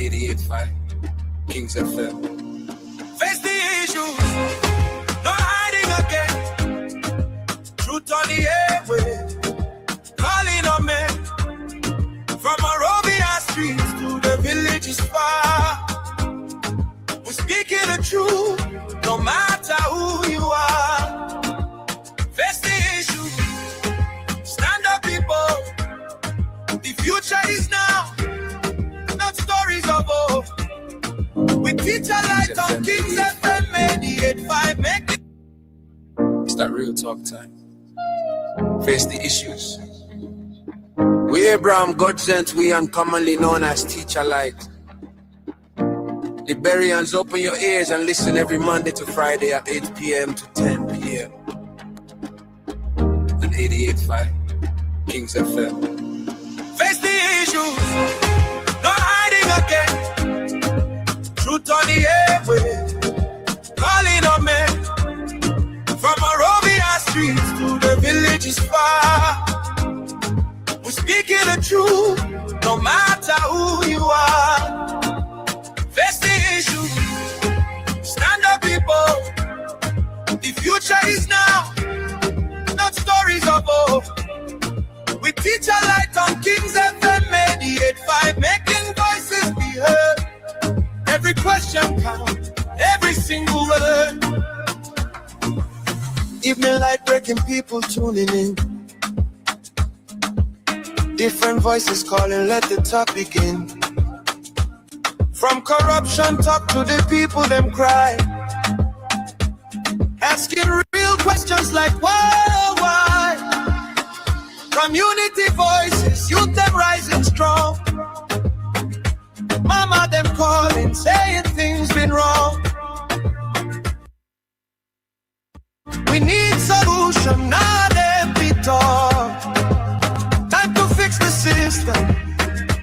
88.5 Kings FM. Face the issues, no hiding again. Truth on the airway, calling on men. From Arabia streets to the villages far, we're speaking the truth, no matter who you are. Face the issue, stand up people. The future is now, not stories of old. We teach a light on Kings FM 88.5. Make it. It's that real talk time. Face the issues. We Abraham, God sent, we uncommonly known as Teacher Light. Liberians, open your ears and listen every Monday to Friday at 8 p.m. to 10 p.m. on 88.5 Kings FM. Face the issues, no hiding again. Truth on the airway, calling on men. From Arabia streets to the villages far, we're speaking the truth, no matter who you are. Face the issue, stand up people. The future is now, not stories of old. We teach a light on Kings FM 88.5, making voices be heard. Every question counts, every single word. Evening light breaking, people tuning in. Different voices calling, let the talk begin. From corruption talk to the people, them cry. Asking real questions like why? Community voices, youth them rising strong. Mama them calling, saying things been wrong. We need solution, not empty talk. Time to fix the system,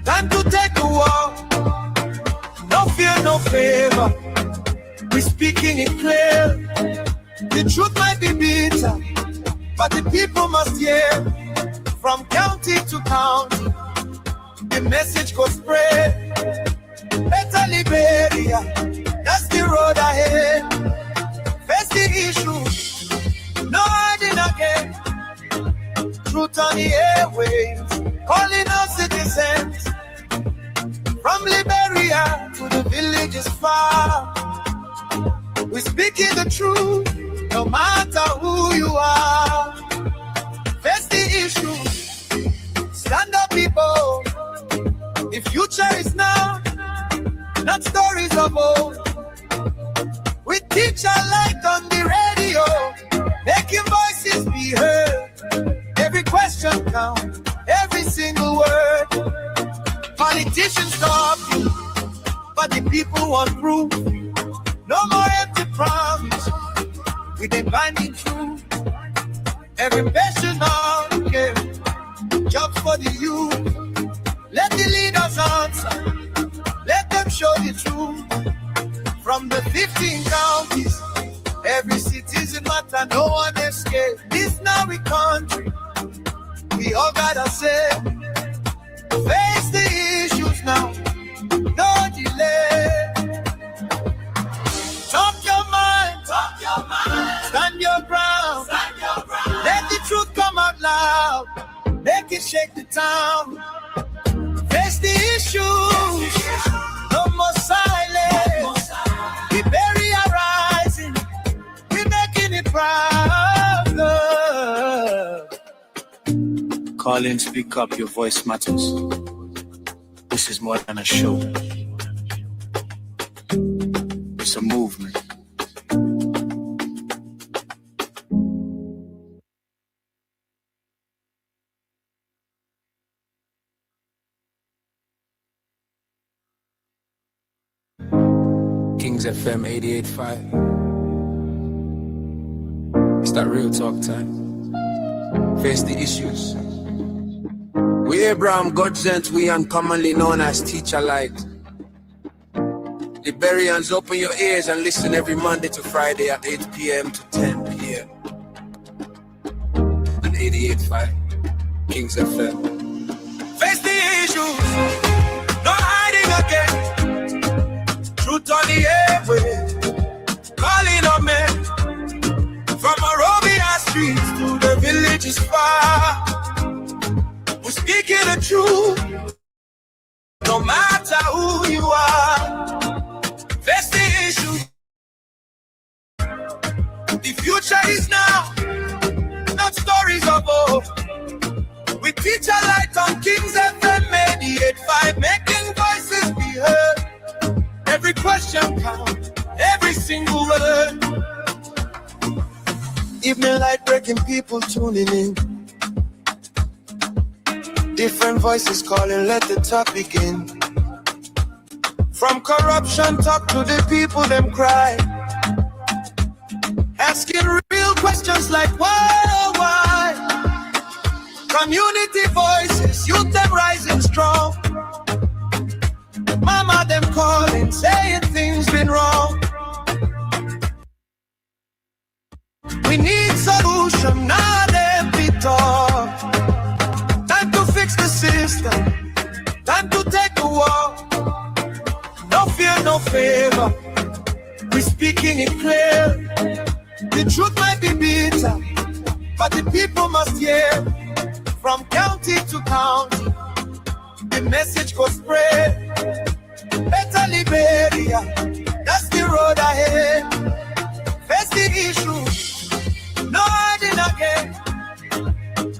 time to take the walk. No fear, no favor, we speaking it clear. The truth might be bitter, but the people must hear. From county to county, the message goes spread. Better Liberia, that's the road ahead. Face the issue, no hiding again. Truth on the airwaves, calling us citizens. From Liberia to the villages far, we're speaking the truth, no matter who you are. Face the issue, stand up people. The future is now, not stories of old. We teach a light on the radio, making voices be heard. Every question counts, every single word. Politicians talk, but the people want proof. No more empty promise, we dey binding truth. Every patient on care, jobs for the youth. Let the leaders answer, let them show the truth. From the 15 counties, every citizen matter, no one escape. This now we country, we all gotta say. Face the issues now, no delay. Talk your mind, stand your ground. Let the truth come out loud, make it shake the town. Face the issues, no more silence. Liberia rising, we're making it proud. Call in, speak up, your voice matters. This is more than a show. It's a movement. Kings FM 88.5. It's that real talk time. Face the issues. We Abraham, God sent, we uncommonly known as Teacher Light. Liberians, open your ears and listen every Monday to Friday at 8 p.m. to 10 p.m. on 88.5 Kings FM. Face the issues, no hiding again. by making voices be heard. Every question counts, every single word. Evening light breaking, people tuning in. Different voices calling, let the talk begin. From corruption talk to the people, them cry. Asking real questions like why, oh why? Community voices, youth them rising strong. Mama them calling, saying things been wrong. We need solution, not empty talk. Time to fix the system, time to take the walk. No fear, no favor, we speaking it clear. The truth might be bitter, but the people must hear. From county to county, the message goes spread. Better Liberia, that's the road ahead. Face the issue, no hiding again.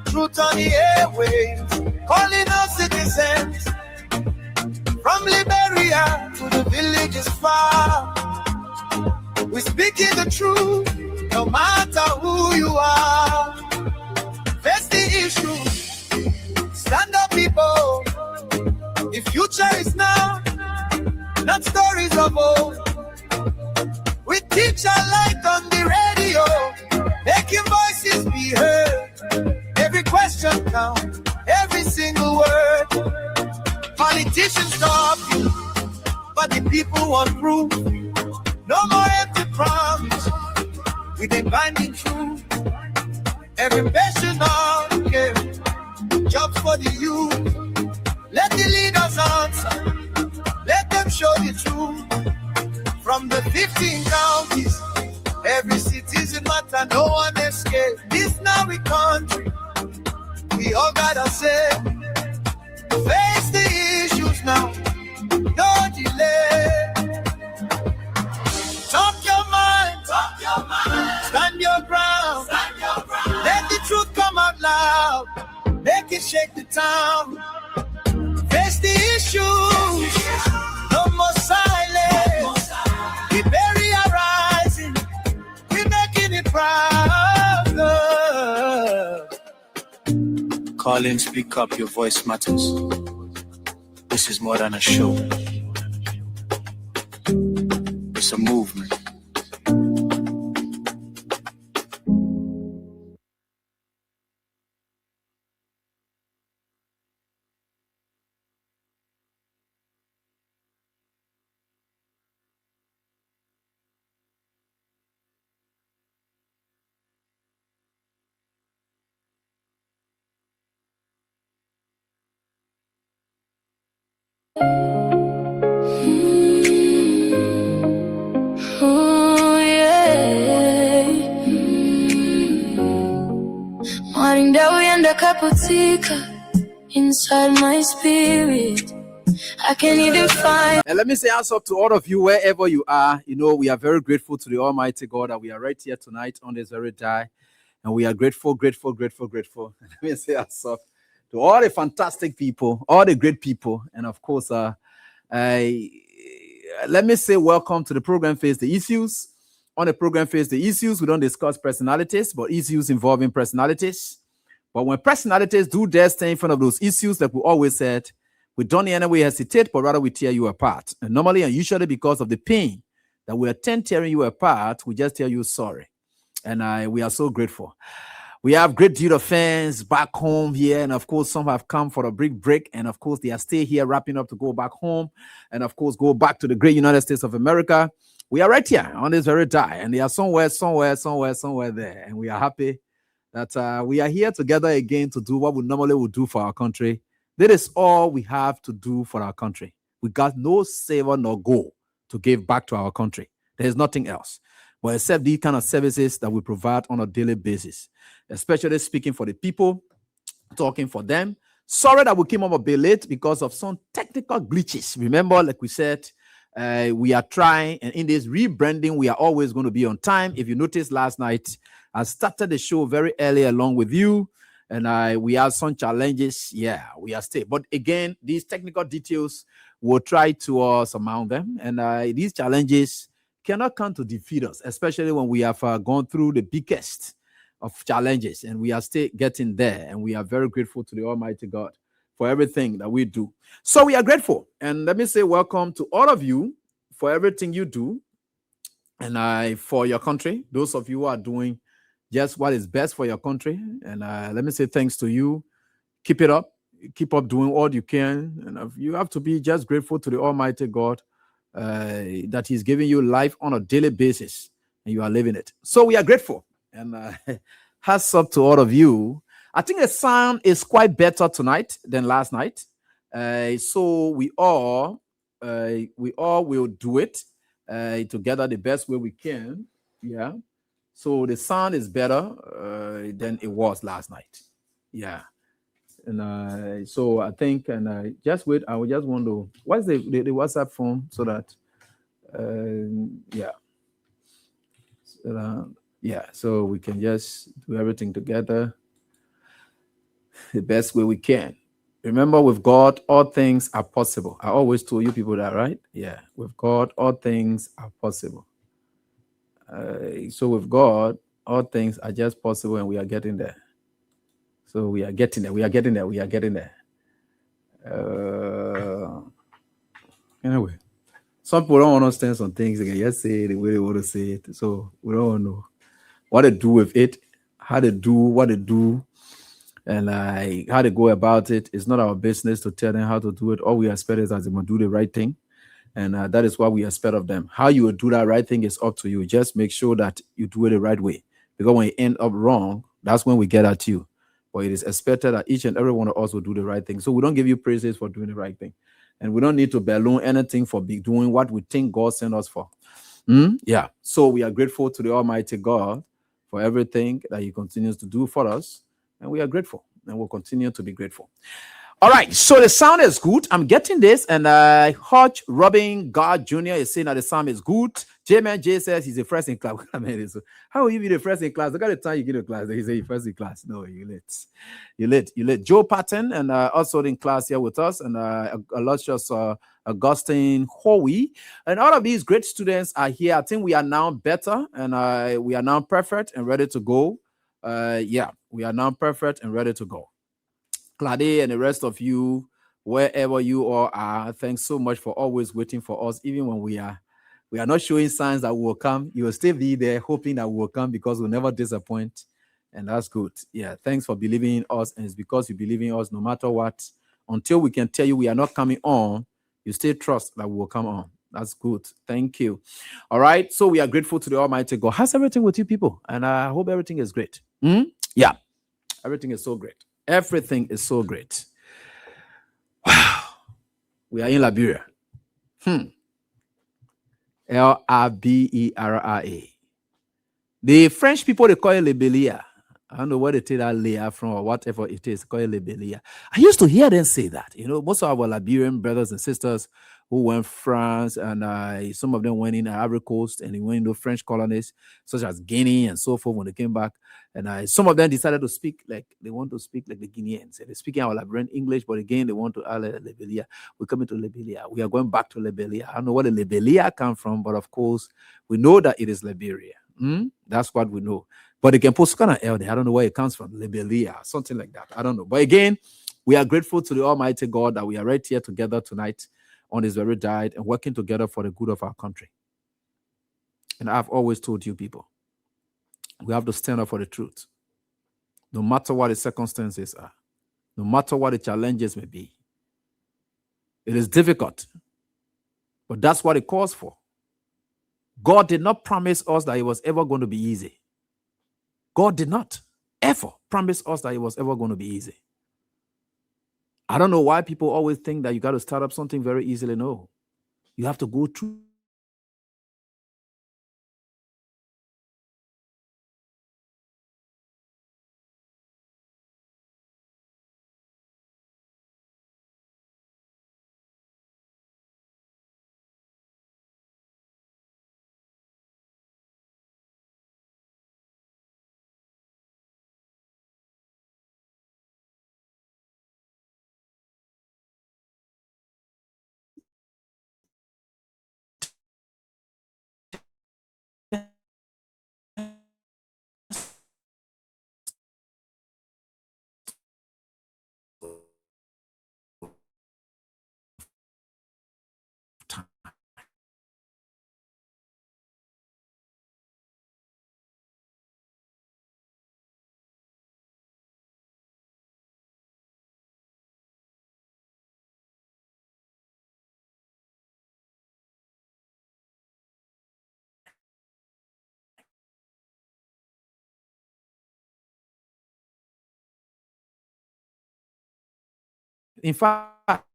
Truth on the airwaves, calling us citizens. From Liberia to the villages far, we speaking the truth, no matter who you are. Face the issue, stand up people. The future is now, not stories of old. We teach our light on the radio, making voices be heard. Every question counts, every single word. Politicians stop you, but the people want proof. No more empty promise, with a binding truth. Every patient on care, jobs for the youth. Let the leaders answer, let them show the truth. From the 15 counties, every citizen matter, no one escape. This now we country, we all gotta say. Face the issues now, no delay. Talk your mind, stand your ground. Let the truth come out loud, make it shake the town. Face the issues, no more silence. Liberia rising, we're making it proud. Call in, speak up, your voice matters. This is more than a show. It's a movement. Oh, yeah. Morning dawi kaputika inside my spirit. I can't even find. And let me say also to all of you, wherever you are, you know, we are very grateful to the Almighty God that we are right here tonight on this very day. And we are grateful. Let me say also to all the fantastic people, all the great people. And of course, let me say welcome to the program Face the Issues. On the program Face the Issues, we don't discuss personalities, but issues involving personalities. But when personalities do their thing in front of those issues, like we always said, we don't in any way hesitate, but rather we tear you apart. And normally and usually because of the pain that we attend tearing you apart, we just tell you sorry. And we are so grateful. We have great deal of fans back home here. And of course, some have come for a brief break. And of course, they are still here wrapping up to go back home. And of course, go back to the great United States of America. We are right here on this very day. And they are somewhere there. And we are happy that we are here together again to do what we normally would do for our country. That is all we have to do for our country. We got no savor nor goal to give back to our country. There is nothing else. But except these kind of services that we provide on a daily basis, especially speaking for the people, talking for them. Sorry that we came up a bit late because of some technical glitches. Remember, like we said, we are trying, and in this rebranding, we are always going to be on time. If you noticed last night, I started the show very early along with you. and we have some challenges. Yeah, we are still. But again, these technical details, we'll try to surmount them. And these challenges cannot come to defeat us, especially when we have gone through the biggest of challenges and we are still getting there. And we are very grateful to the Almighty God for everything that we do. So we are grateful. And let me say welcome to all of you for everything you do and for your country. Those of you who are doing just what is best for your country. And let me say thanks to you. Keep it up. Keep up doing all you can. And you have to be just grateful to the Almighty God that He's giving you life on a daily basis and you are living it. So we are grateful. And hats up to all of you. I think the sound is quite better tonight than last night. So we all will do it together the best way we can. Yeah. So the sound is better than it was last night. Yeah. And so I think, and just wait. I will just want to. What's the WhatsApp phone so that, yeah. Yeah. So we can just do everything together the best way we can. Remember, with God, all things are possible. I always told you people that, right? Yeah. With God, all things are possible. So with God, all things are just possible, and we are getting there. So we are getting there. We are getting there. We are getting there. Anyway, some people don't understand some things. They can just say it the way they want to say it. So we don't know what to do with it, how to do what to do, and how to go about it. It's not our business to tell them how to do it. All we expect is that they must do the right thing. And that is what we expect of them. How you will do that right thing is up to you. Just make sure that you do it the right way. Because when you end up wrong, that's when we get at you. But it is expected that each and every one of us will do the right thing. So we don't give you praises for doing the right thing. And we don't need to balloon anything for doing what we think God sent us for. Yeah. So we are grateful to the Almighty God for everything that He continues to do for us. And we are grateful. And we'll continue to be grateful. All right, so the sound is good. I'm getting this, and Hodge Robin God Jr. is saying that the sound is good. J-Man J says he's the first in class. I mean, how will you be the first in class? Look at the time you get to class. He say you're first in class. No, you late. You late. Joe Patton and also in class here with us, and Aloysius Augustine Howie, and all of these great students are here. I think we are now better, and we are now perfect and ready to go. Yeah, we are now perfect and ready to go. Claude and the rest of you, wherever you all are, thanks so much for always waiting for us, even when we are not showing signs that we will come. You will still be there hoping that we will come because we'll never disappoint. And that's good. Yeah, thanks for believing in us. And it's because you believe in us no matter what. Until we can tell you we are not coming on, you still trust that we will come on. That's good. Thank you. All right. So we are grateful to the Almighty God. How's everything with you people? And I hope everything is great. Yeah, everything is so great. Everything is so great. Wow. We are in Liberia. Libera. The French people, they call it Libelia. I don't know where they take that layer from or whatever it is. Call it Libelia. I used to hear them say that. You know, most of our Liberian brothers and sisters who went France and some of them went in the Ivory Coast and they went into French colonies such as Guinea and so forth when they came back. And some of them decided to speak like they want to speak like the Guineans. They're speaking our Liberian English, but again, they want to Libelia. We're coming to Libelia. We are going back to Libelia. I don't know where the Libelia come from, but of course, we know that it is Liberia. That's what we know. But they can put kind of L there. I don't know where it comes from. Libelia, something like that. I don't know. But again, we are grateful to the Almighty God that we are right here together tonight on His very diet and working together for the good of our country. And I've always told you people, we have to stand up for the truth. No matter what the circumstances are, no matter what the challenges may be. It is difficult, but that's what it calls for. God did not promise us that it was ever going to be easy. God did not ever promise us that it was ever going to be easy. I don't know why people always think that you got to start up something very easily. No, you have to go through In fact,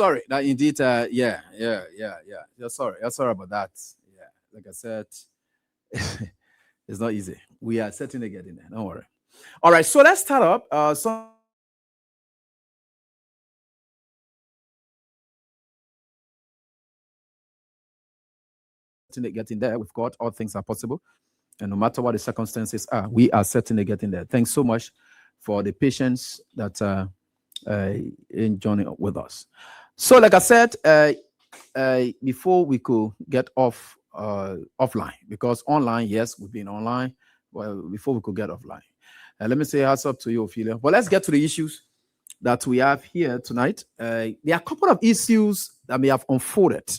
sorry. That indeed, yeah. You're sorry about that. Yeah, like I said, it's not easy. We are certainly getting there. Don't worry. All right, so let's start up. Getting there with God, all things are possible. And no matter what the circumstances are, we are certainly getting there. Thanks so much for the patience that in joining with us. So, like I said, before we could get offline, because online, yes, we've been online. Well, before we could get offline, let me say hats up to you, Ophelia. But let's get to the issues that we have here tonight. There are a couple of issues that may have unfolded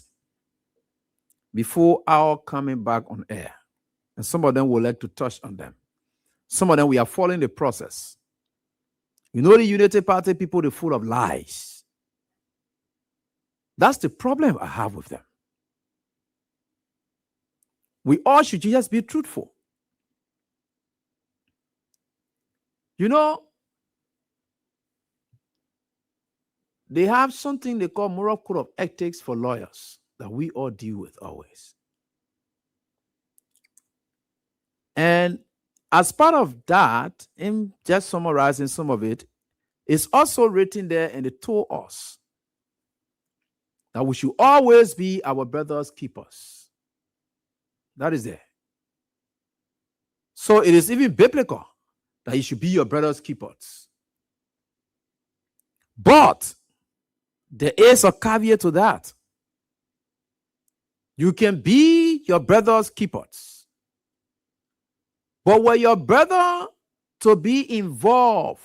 before our coming back on air. And some of them would like to touch on them. Some of them we are following the process. You know, the Unity Party people, they're full of lies. That's the problem I have with them. We all should just be truthful. You know, they have something they call moral code of ethics for lawyers that we all deal with always. And as part of that, in just summarizing some of it, it's also written there, and it told us that we should always be our brother's keepers. That is there. So it is even biblical that you should be your brother's keepers. But there is a caveat to that. You can be your brother's keepers. But were your brother to be involved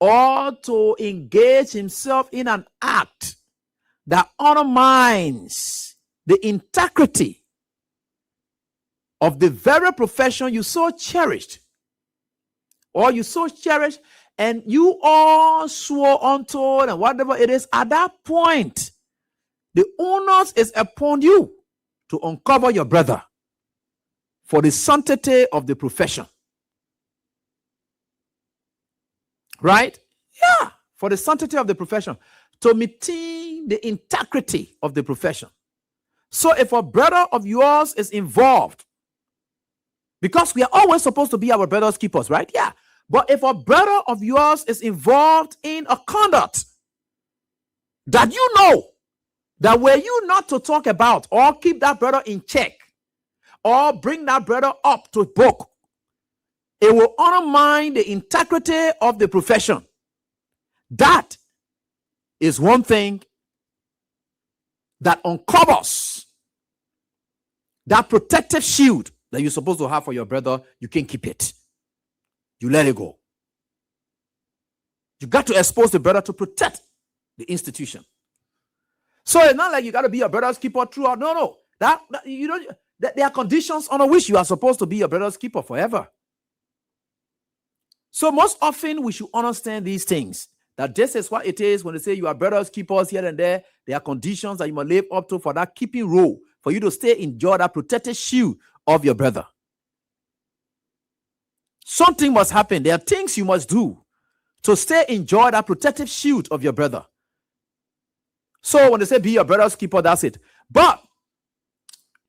or to engage himself in an act that undermines the integrity of the very profession you so cherished, and you all swore unto, and whatever it is, at that point, the onus is upon you to uncover your brother for the sanctity of the profession. Right? Yeah, for the sanctity of the profession, to maintain the integrity of the profession. So if a brother of yours is involved, because we are always supposed to be our brother's keepers, right? Yeah. But if a brother of yours is involved in a conduct that you know that were you not to talk about or keep that brother in check or bring that brother up to book, it will undermine the integrity of the profession. That is one thing that uncovers that protective shield that you're supposed to have for your brother. You can't keep it. You let it go. You got to expose the brother to protect the institution. So it's not like you got to be your brother's keeper throughout. No. That you know, there are conditions under which you are supposed to be your brother's keeper forever. So most often we should understand these things, that this is what it is when they say you are brother's keepers here and there. There are conditions that you must live up to for that keeping role, for you to stay enjoy that protected shield of your brother. Something must happen. There are things you must do to stay enjoy that protective shield of your brother. So when they say be your brother's keeper, that's it. But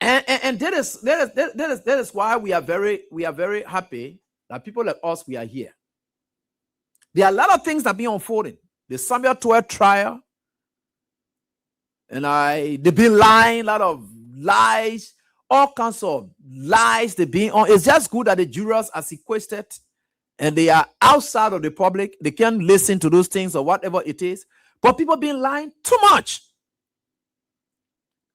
and that is why we are very happy that people like us, we are here. There are a lot of things that be unfolding. The Samuel 12 trial, and they've been lying, a lot of lies, all kinds of lies they've been on. It's just good that the jurors are sequestered and they are outside of the public. They can't listen to those things or whatever it is. But people been lying too much.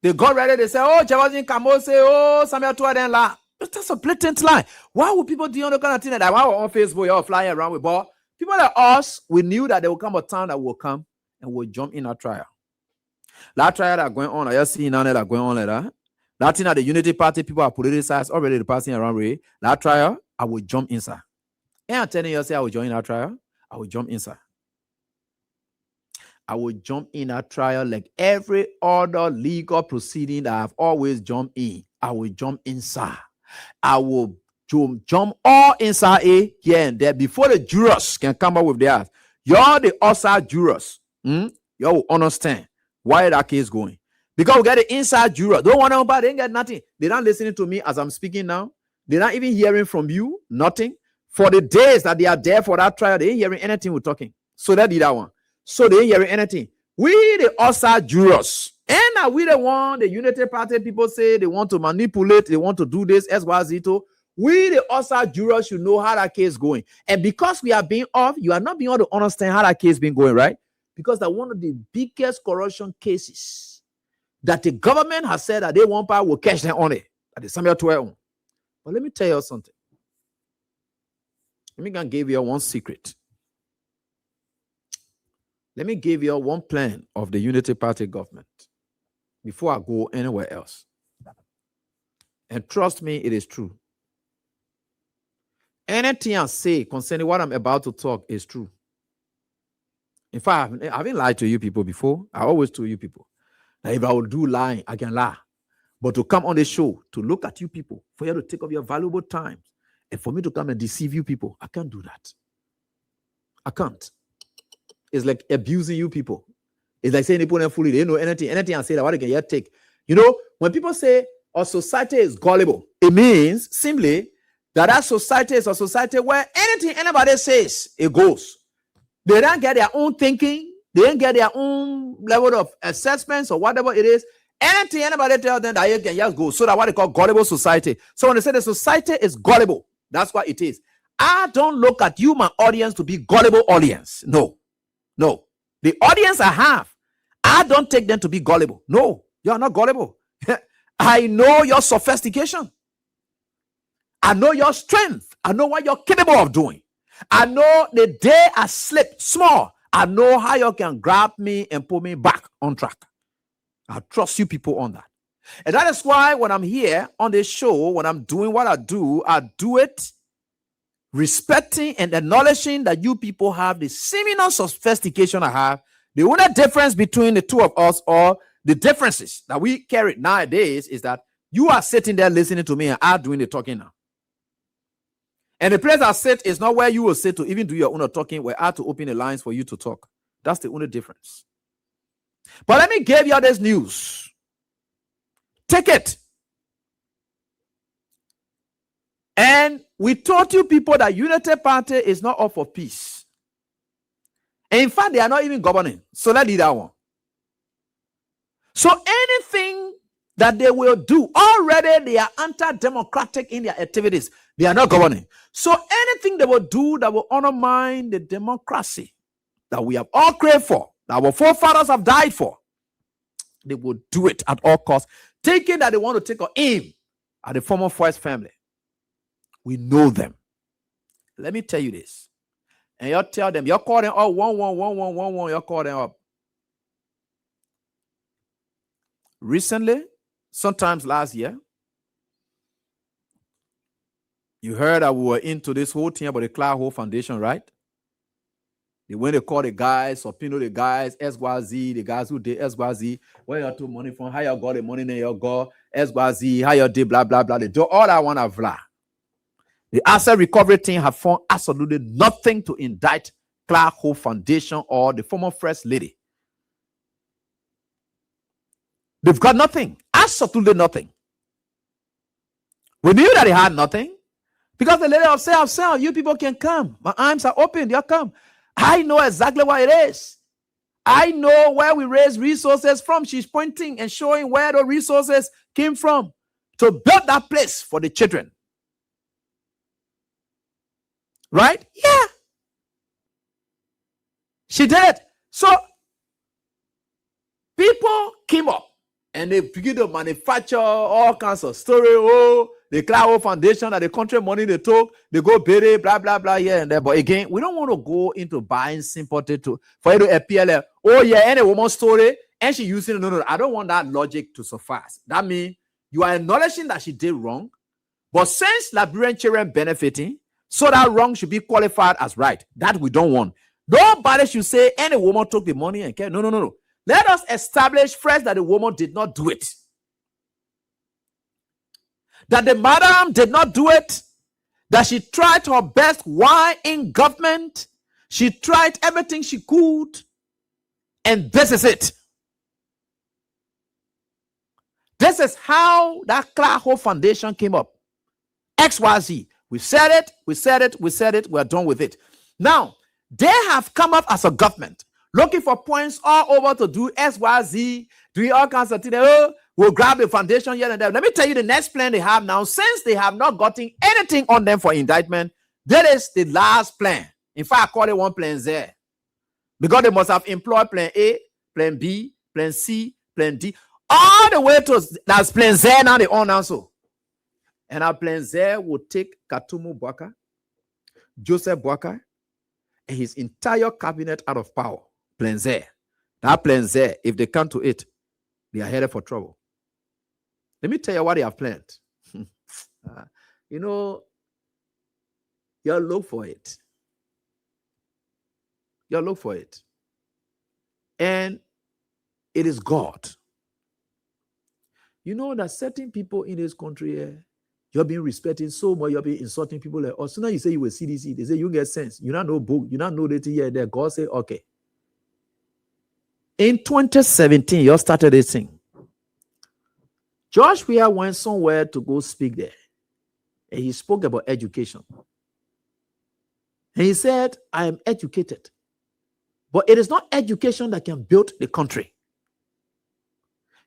They got ready, they say, oh, Jawazin Kamo say, oh, Samuel 12 then lie. That's a blatant lie. Why would people do the kind of thing like that? Why we're on Facebook, you're flying around with ball? People like us, we knew that there will come a time that will come and we'll jump in our trial. That trial that going on, I just see now that going on like that. That thing that the Unity Party people are politicized already, the passing around way. That trial, I will jump inside. And I'm telling you, say I will join that trial, I will jump inside. I will jump in that trial like every other legal proceeding that I've always jumped in. I will jump inside. I will jump all inside here and there before the jurors can come up with theirs. You're the outside jurors. You're you will understand why that case going. Because we get the inside juror. Don't want to know about it. They ain't get nothing. They're not listening to me as I'm speaking now. They're not even hearing from you. Nothing. For the days that they are there for that trial, they ain't hearing anything we're talking. So that did that one. So they ain't hearing anything. We the outside jurors. And we the one, the Unity Party people say they want to manipulate, they want to do this, SYZ. We the outside jurors should know how that case going. And because we are being off, you are not being able to understand how that case been going, right? Because that one of the biggest corruption cases that the government has said that they want power will catch them on it. That is Samuel 12. But let me tell you something. Let me give you one secret. Let me give you one plan of the Unity Party government before I go anywhere else. And trust me, it is true. Anything I say concerning what I'm about to talk is true. In fact, I haven't lied to you people before. I always tell you people that if I will do lying, I can lie. But to come on the show, to look at you people, for you to take up your valuable time, and for me to come and deceive you people, I can't do that. I can't. It's like abusing you people. It's like saying people don't fully, they know anything. Anything I say that what they can yet take. You know, when people say our society is gullible, it means simply that society is a society where anything anybody says, it goes. They don't get their own thinking. They don't get their own level of assessments or whatever it is. Anything anybody tells them that you can just go. So that's what they call gullible society. So when they say the society is gullible, that's what it is. I don't look at you, my audience, to be gullible audience. No. No. The audience I have, I don't take them to be gullible. No, you're not gullible. I know your sophistication. I know your strength. I know what you're capable of doing. I know the day I slip small, I know how you can grab me and put me back on track. I trust you people on that. And that is why when I'm here on this show, when I'm doing what I do it respecting and acknowledging that you people have the similar sophistication I have. The only difference between the two of us, or the differences that we carry nowadays, is that you are sitting there listening to me and I'm doing the talking now. And the place I sit is not where you will sit to even do your own talking, where I have to open the lines for you to talk. That's the only difference. But let me give you this news. Take it. And we told you people that Unity Party is not up for peace. And in fact, they are not even governing. So let's do that one. So anything that they will do, already they are anti-democratic in their activities. They are not governing. So anything they will do that will undermine the democracy that we have all craved for, that our forefathers have died for, they will do it at all costs, thinking that they want to take an aim at the former first family. We know them. Let me tell you this. And you tell them, you call them up 1111111, you call them up. Recently, sometimes last year, you heard that we were into this whole thing about the Clark Hole Foundation, right? When they call the guys, subpoena the guys, SYZ, the guys who did SYZ, where you took money from, how you got the money, then you got SYZ, how you did blah, blah, blah. They do all that one of blah. The asset recovery team have found absolutely nothing to indict Clark Hole Foundation or the former First Lady. They've got nothing. Absolutely nothing. We knew that they had nothing. Because the lady said, you people can come. My arms are open. You come. I know exactly what it is. I know where we raise resources from. She's pointing and showing where the resources came from to build that place for the children. Right? Yeah. She did. So people came up and they began to manufacture all kinds of story. Oh, the Clark Hole Foundation, that the country money they took, they go bury, blah, blah, blah, here and there. But again, we don't want to go into buying sympathy for you to appear like, oh yeah, any woman's story, and she using it. No. I don't want that logic to suffice. That means you are acknowledging that she did wrong, but since Liberian children benefiting, so that wrong should be qualified as right. That we don't want. Nobody should say any woman took the money and care. No. Let us establish first that the woman did not do it. That the madam did not do it. That she tried her best while in government. She tried everything she could And this is it. This is how that Clark Hole Foundation came up. XYZ. We said it. We're done with it. Now, they have come up as a government looking for points all over to do XYZ, doing all kinds of things. Oh, we'll grab the foundation here and there. Let me tell you the next plan they have now. Since they have not gotten anything on them for indictment, that is the last plan. In fact, I call it one plan Z. Because they must have employed plan A, plan B, plan C, plan D, all the way to that's plan Z now they own also. And our plan Z will take Katumu Bwaka, Joseph Bwaka, and his entire cabinet out of power. Plan Z. That plan Z, if they come to it, they are headed for trouble. Let me tell you what they have planned. You look for it. You look for it. And it is God. You know that certain people in this country, you're being respected so much, you're being insulting people like, oh, so now you say you were CDC, they say you get sense. You don't know book, you don't know that here there. God say, okay. In 2017, you started this thing. George Weah went somewhere to go speak there. And he spoke about education. And he said, I am educated. But it is not education that can build the country.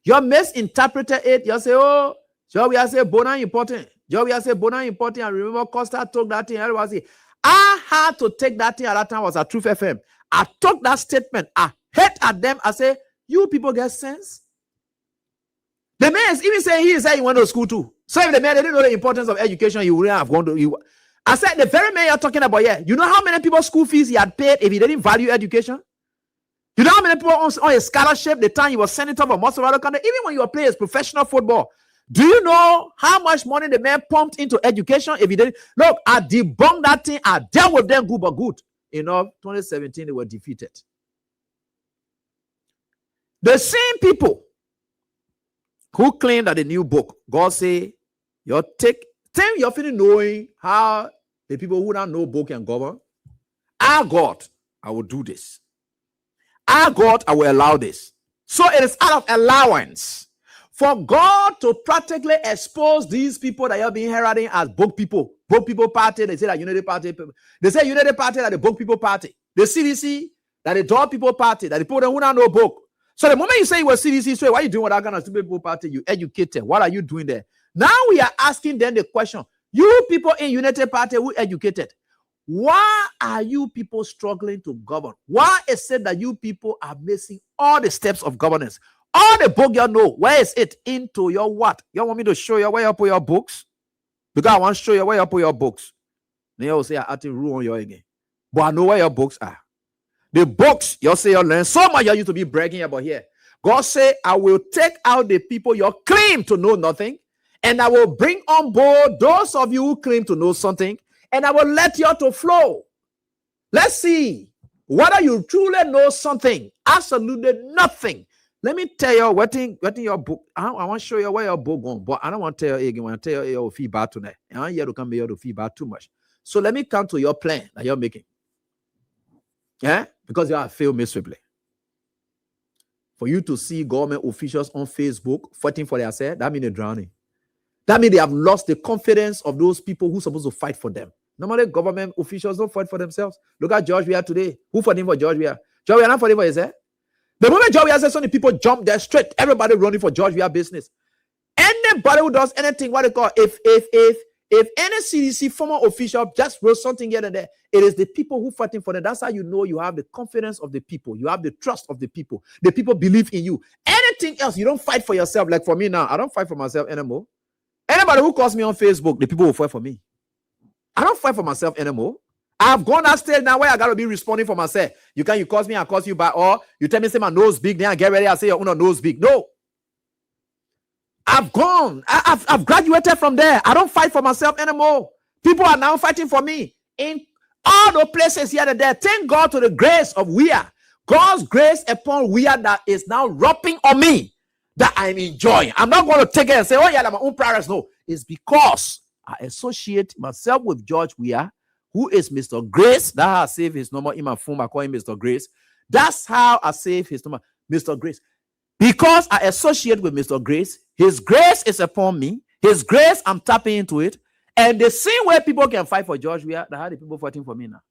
You misinterpreted it. You say, oh, George Weah say Bona important. George Weah say Bona important. And remember, Costa took that thing. I had to take that thing at that time. Was at Truth FM. I took that statement. I hit at them. I say, you people get sense. The man is even saying he said he went to school too. So if the man didn't know the importance of education, he wouldn't have gone to. I said the very man you're talking about, yeah. You know how many people school fees he had paid if he didn't value education? You know how many people on a scholarship the time he was senator for most of our country, even when you were playing professional football? Do you know how much money the man pumped into education if he didn't? Look, I debunked that thing. I dealt with them good but good. 2017 they were defeated. The same people who claim that the new book, God say, you're feeling knowing how the people who don't know book can govern. Our God, I will do this. Our God, I will allow this. So it is out of allowance for God to practically expose these people that you're being heralding as book people. Book people party, they say that Unity Party. They say Unity Party that the book people party. The CDC that the dog people party, that the people who don't know book. So the moment you say you were CDC, so why are you doing what that kind of stupid people party? You educated. What are you doing there? Now we are asking them the question. You people in Unity Party who educated, why are you people struggling to govern? Why is it that you people are missing all the steps of governance? All the book you know, where is it? Into your what? You want me to show you where you put your books? Because I want to show you where you put your books. Then you will say I have to rule on you again. But I know where your books are. The books you say you learn so much you used to be bragging about here. God say, I will take out the people you claim to know nothing, and I will bring on board those of you who claim to know something, and I will let you to flow. Let's see whether you truly know something. Absolutely nothing. Let me tell you what in your book. I want to show you where your book going, but I don't want to tell you again. When I tell you your feedback tonight, I want you to come here to feedback too much. So let me come to your plan that you're making. Yeah, because you have failed miserably. For you to see government officials on Facebook fighting for themselves, that means they're drowning. That means they have lost the confidence of those people who are supposed to fight for them. Normally, government officials don't fight for themselves. Look at George Weah today. Who fought for George Weah? George Weah not fighting for himself. The moment George Weah says something, people jump there straight. Everybody running for George Weah business. Anybody who does anything, what they call, if any CDC former official just wrote something here and there, it is the people who fighting for them. That's how you know you have the confidence of the people. You have the trust of the people. The people believe in you. Anything else, you don't fight for yourself. Like for me now, I don't fight for myself anymore. Anybody who calls me on Facebook, the people will fight for me. I don't fight for myself anymore. I've gone that stage now where I got to be responding for myself. You cause me, I cause you back. Or you tell me, say my nose big, then I get ready, I say your own nose big. No. I've gone. I've graduated from there. I don't fight for myself anymore. People are now fighting for me in all the places here and there. Thank God to the grace of Weah. God's grace upon Weah that is now rubbing on me that I'm enjoying. I'm not going to take it and say, oh yeah, my own prowess. No, it's because I associate myself with George Weah, who is Mr. Grace. That has saved his number in my phone. I call him Mr. Grace. That's how I save his number, Mr. Grace. Because I associate with Mr. Grace, his grace is upon me. His grace, I'm tapping into it. And the same way people can fight for George Weah, that's how the people fighting for me now.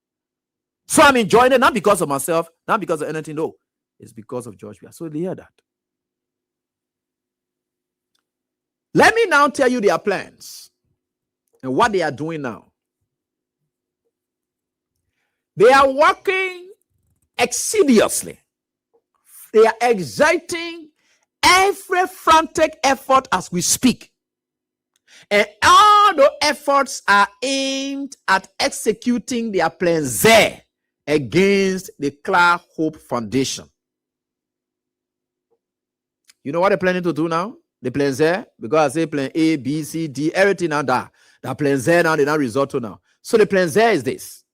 So I'm enjoying it, not because of myself, not because of anything, no. It's because of George Weah. So they hear that. Let me now tell you their plans and what they are doing now. They are working exceedingly. They are exerting every frantic effort as we speak. And all the efforts are aimed at executing their plans there against the Clark Hope Foundation. You know what they're planning to do now? The plan Z, because I say plan A, B, C, D, everything now that. That plan Z now, they now resort to now. So the plan Z is this.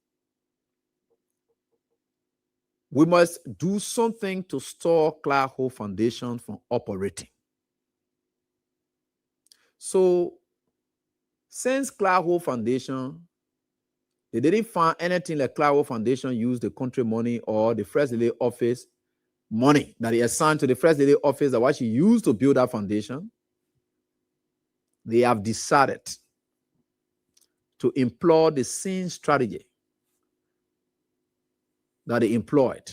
We must do something to stop Clark Hope Foundation from operating. So, since Clark Hope Foundation, they didn't find anything like Clark Hope Foundation use the country money or the First Lady office money that he assigned to the First Lady office that what she used to build that foundation, they have decided to employ the same strategy that they employed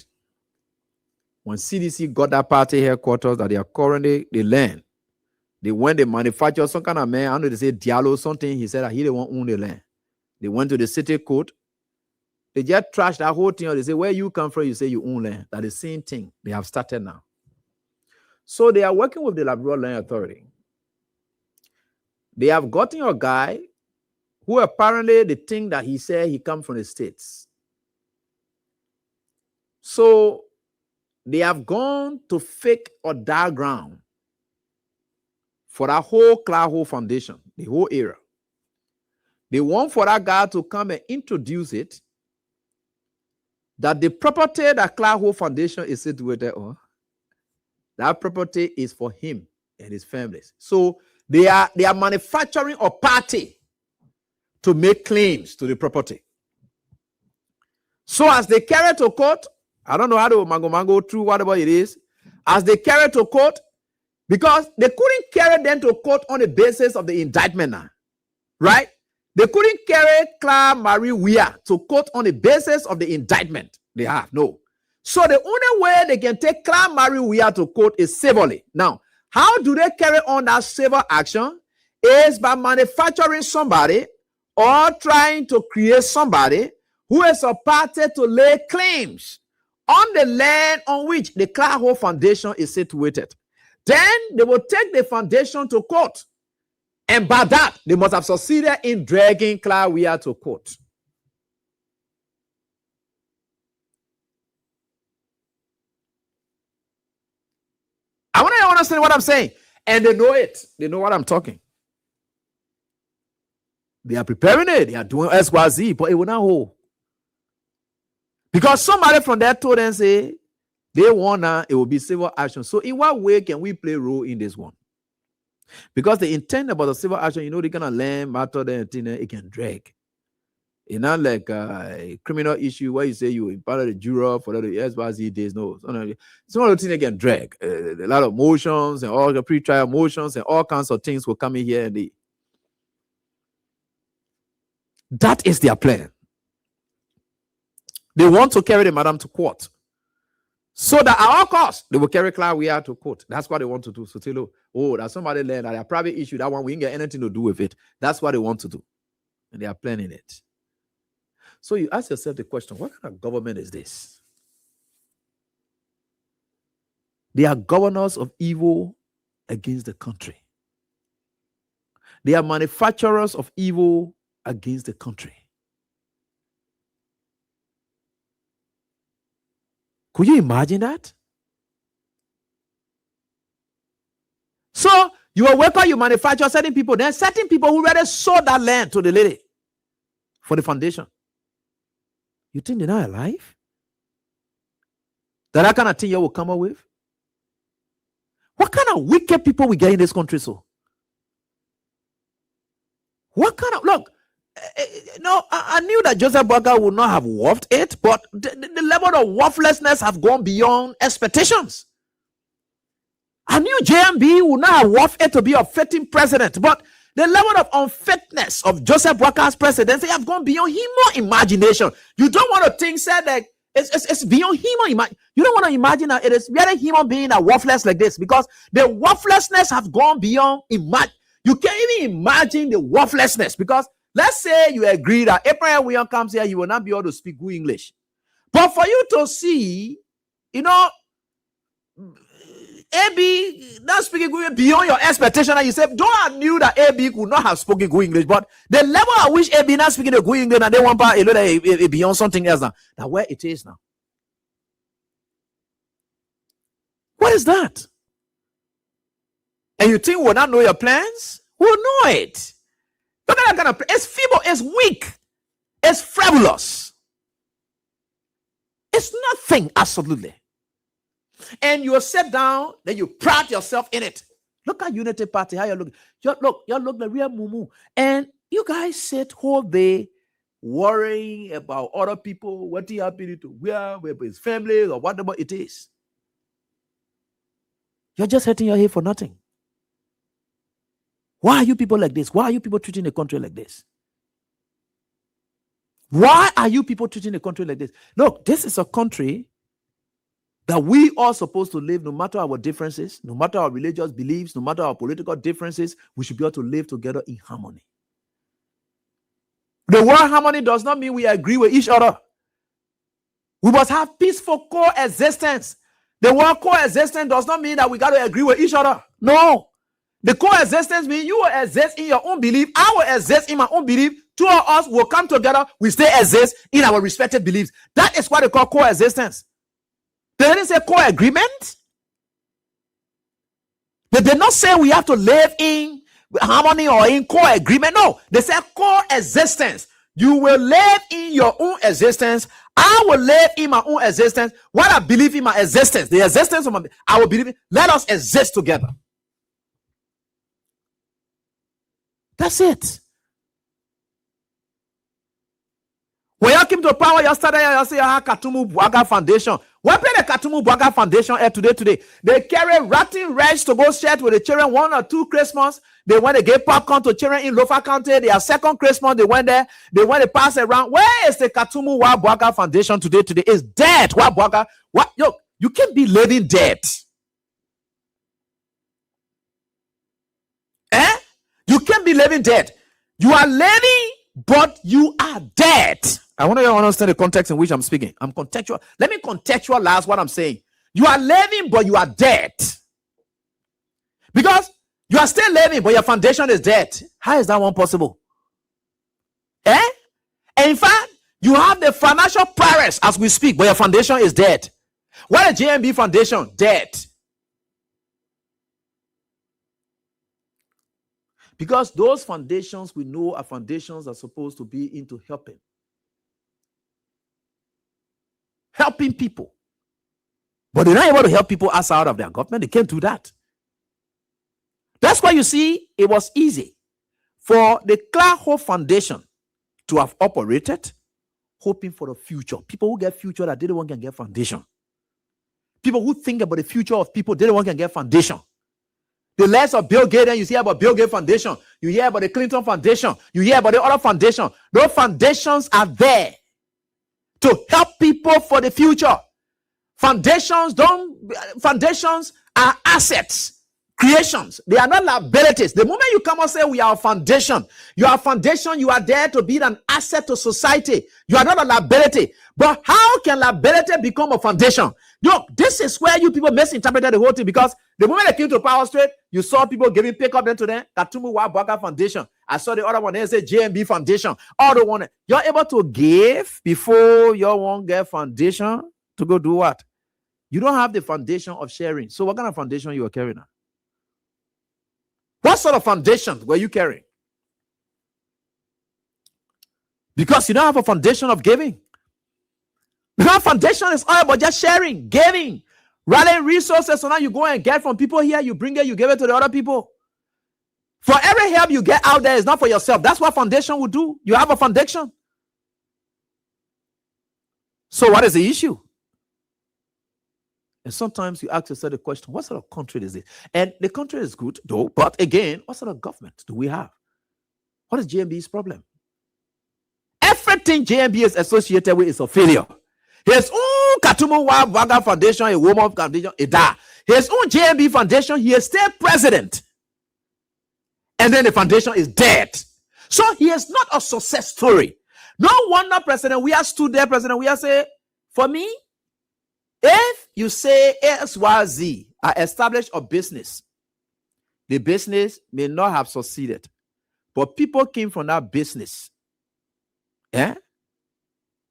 when CDC got that party headquarters that they are currently, they learned. They went, they manufactured some kind of man, I know they say Diallo something, he said that he didn't want to own the land. They went to the city court. They just trashed that whole thing. Or they say, where you come from, you say you own land. That the same thing they have started now. So they are working with the Labrador Land Authority. They have gotten a guy who apparently the thing that he said he come from the States. So they have gone to fake a diagram for that whole Clark Hope Foundation, the whole area. They want for that guy to come and introduce it, that the property that Clark Hope Foundation is situated on, that property is for him and his families. So they are manufacturing a party to make claims to the property. So as they carry to court, I don't know how to mango through whatever it is, as they carry to court, because they couldn't carry them to court on the basis of the indictment now, right? They couldn't carry Clark Marie Weah to court on the basis of the indictment they have. No. So the only way they can take Clark Marie Weah to court is civilly. Now, how do they carry on that civil action? Is by manufacturing somebody or trying to create somebody who is a party to lay claims on the land on which the Clark Hope Foundation is situated. Then they will take the foundation to court. And by that, they must have succeeded in dragging Clark Weah to court. I want you to understand what I'm saying. And they know it. They know what I'm talking. They are preparing it. They are doing XYZ, but it will not hold. Because somebody from there told them, say, they want now, it will be civil action. So in what way can we play a role in this one? Because the intent about the civil action, you know, they can learn matter and it can drag. It's not like a criminal issue where you say you impounded the juror for the XYZ days. No, it's one of the things that can drag. A lot of motions and all the pre-trial motions and all kinds of things will come in here. And that is their plan. They want to carry the madam to court. So that at all costs, they will carry Clark Weah to court. That's what they want to do. So tell you, oh, that's somebody learned that a private issue, that one, we didn't get anything to do with it. That's what they want to do. And they are planning it. So you ask yourself the question, what kind of government is this? They are governors of evil against the country. They are manufacturers of evil against the country. Could you imagine that? So you are worker, you manufacture certain people, then certain people who already sold that land to the lady for the foundation. You think they're not alive? That kind of thing you will come up with? What kind of wicked people we get in this country? So what kind of, look, No, I knew that Joseph Boakai would not have worth it, but the level of worthlessness have gone beyond expectations. I knew JMB would not have worth it to be a fitting president, but the level of unfitness of Joseph Boakai's presidency have gone beyond human imagination. You don't want to think, say that it's beyond human imagination. You don't want to imagine that it is really human being are worthless like this, because the worthlessness have gone beyond imagine. You can't even imagine the worthlessness, because let's say you agree that Abraham William comes here, he will not be able to speak good English. But for you to see, AB not speaking good beyond your expectation, and you say, though I knew that AB could not have spoken good English, but the level at which AB not speaking the good English, and they want beyond something else now where it is now. What is that? And you think we'll not know your plans? We'll know it. Look at that kind of. It's feeble, it's weak, it's frivolous. It's nothing, absolutely. And you sit down, then you pride yourself in it. Look at Unity Party, how you look. You look the real mumu. And you guys sit whole day worrying about other people, what he happy to wear, with his family, or whatever it is. You're just hurting your head for nothing. Why are you people like this? Why are you people treating the country like this? Why are you people treating the country like this? Look, this is a country that we are supposed to live, no matter our differences, no matter our religious beliefs, no matter our political differences, we should be able to live together in harmony. The word harmony does not mean we agree with each other. We must have peaceful coexistence. The word coexistence does not mean that we got to agree with each other. No. The coexistence means you will exist in your own belief, I will exist in my own belief. Two of us will come together, we still exist in our respective beliefs. That is what they call coexistence. They didn't say co-agreement. They did not say we have to live in harmony or in co-agreement. No, they said coexistence. You will live in your own existence. I will live in my own existence. What I believe in my existence, the existence of I will believe in. Let us exist together. That's it. When you came to power yesterday, you say Katumu Bwaga Foundation. What play the Katumu Bwaga Foundation today? They carry rotten rice to go share with the children 1 or 2 Christmas. They went to get popcorn to children in Lofa County. Their second Christmas, they went there. They went to pass around. Where is the Katumu Bwaga Foundation today? Today is dead. Bwaga. What? Yo, you can't be living dead. You can't be living dead. You are living, but you are dead. I want you to understand the context in which I'm speaking. I'm contextual. Let me contextualize what I'm saying. You are living, but you are dead. Because you are still living, but your foundation is dead. How is that one possible? And in fact, you have the financial prowess as we speak, but your foundation is dead. What is JMB Foundation? Dead. Because those foundations we know are foundations that are supposed to be into helping people. But they're not able to help people outside of their government. They can't do that. That's why you see it was easy for the Clark Hope Foundation to have operated, hoping for the future. People who get future that didn't want can get foundation. People who think about the future of people, they don't want can get foundation. The less of Bill Gates, you hear about Bill Gates Foundation. You hear about the Clinton Foundation. You hear about the other foundation. Those foundations are there to help people for the future. Foundations are assets, creations. They are not liabilities. The moment you come and say we are a foundation, you are a foundation, you are there to be an asset to society. You are not a liability. But how can liability become a foundation? Look, this is where you people misinterpreted the whole thing, because the moment they came to Power Straight, you saw people giving pick up then to them, Katumu Bwaga Foundation. I saw the other one, they say JMB Foundation. All the one, you're able to give before you won't get foundation to go do what? You don't have the foundation of sharing. So what kind of foundation you are carrying now? What sort of foundation were you carrying? Because you don't have a foundation of giving. Because foundation is all about just sharing, giving, rallying resources. So now you go and get from people here, you bring it, you give it to the other people. For every help you get out there is not for yourself. That's what foundation will do. You have a foundation. So what is the issue? And sometimes you ask yourself the question, what sort of country is it? And the country is good, though. But again, what sort of government do we have? What is JMB's problem? Everything JMB is associated with is a failure. His own Katumu Waga Foundation, a woman foundation, a da. His own JMB Foundation, he is still president. And then the foundation is dead. So he is not a success story. No wonder, President, we are stood there, President, we are say, for me, if you say XYZ, I established a business, the business may not have succeeded, but people came from that business. Yeah?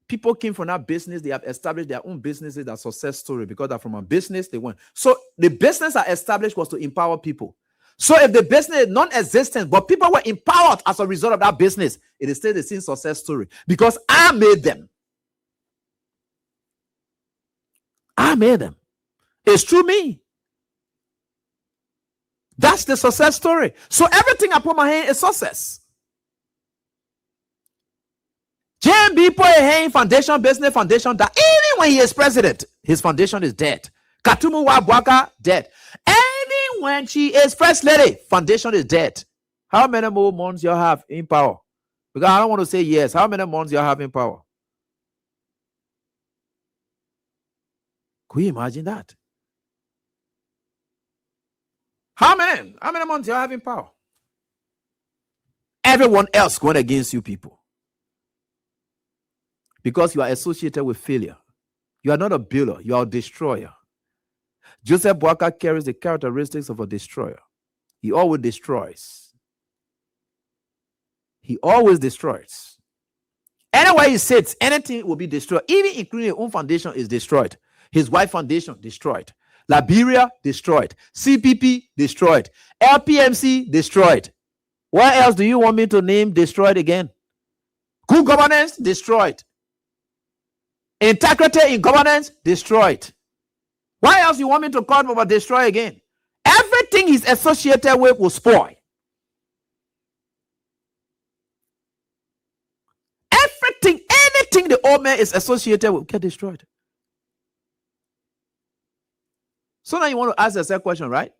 People came from that business, they have established their own businesses, that success story, because they're from a business, they went. So the business I established was to empower people. So if the business is non-existent, but people were empowered as a result of that business, it is still the same success story, because I made them. I made them. It's through me. That's the success story. So everything I put my hand is success. JMB put a hand foundation, business foundation, that even when he is president, his foundation is dead. Katumu Wabwaka, dead. Even when she is first lady, foundation is dead. How many more months you have in power? Because I don't want to say yes. How many months you have in power? Could you imagine that? How many months you have in power? Everyone else going against you people. Because you are associated with failure. You are not a builder, you are a destroyer. Joseph Boakai carries the characteristics of a destroyer. He always destroys. He always destroys. Anywhere he sits, anything will be destroyed. Even including his own foundation is destroyed. His wife foundation destroyed. Liberia destroyed. CPP destroyed. LPMC destroyed. What else do you want me to name destroyed again? Good governance destroyed. Integrity in governance destroyed. What else you want me to call about destroy again? Everything he's associated with will spoil. Everything, anything the old man is associated with will get destroyed. So now you want to ask yourself a question, right?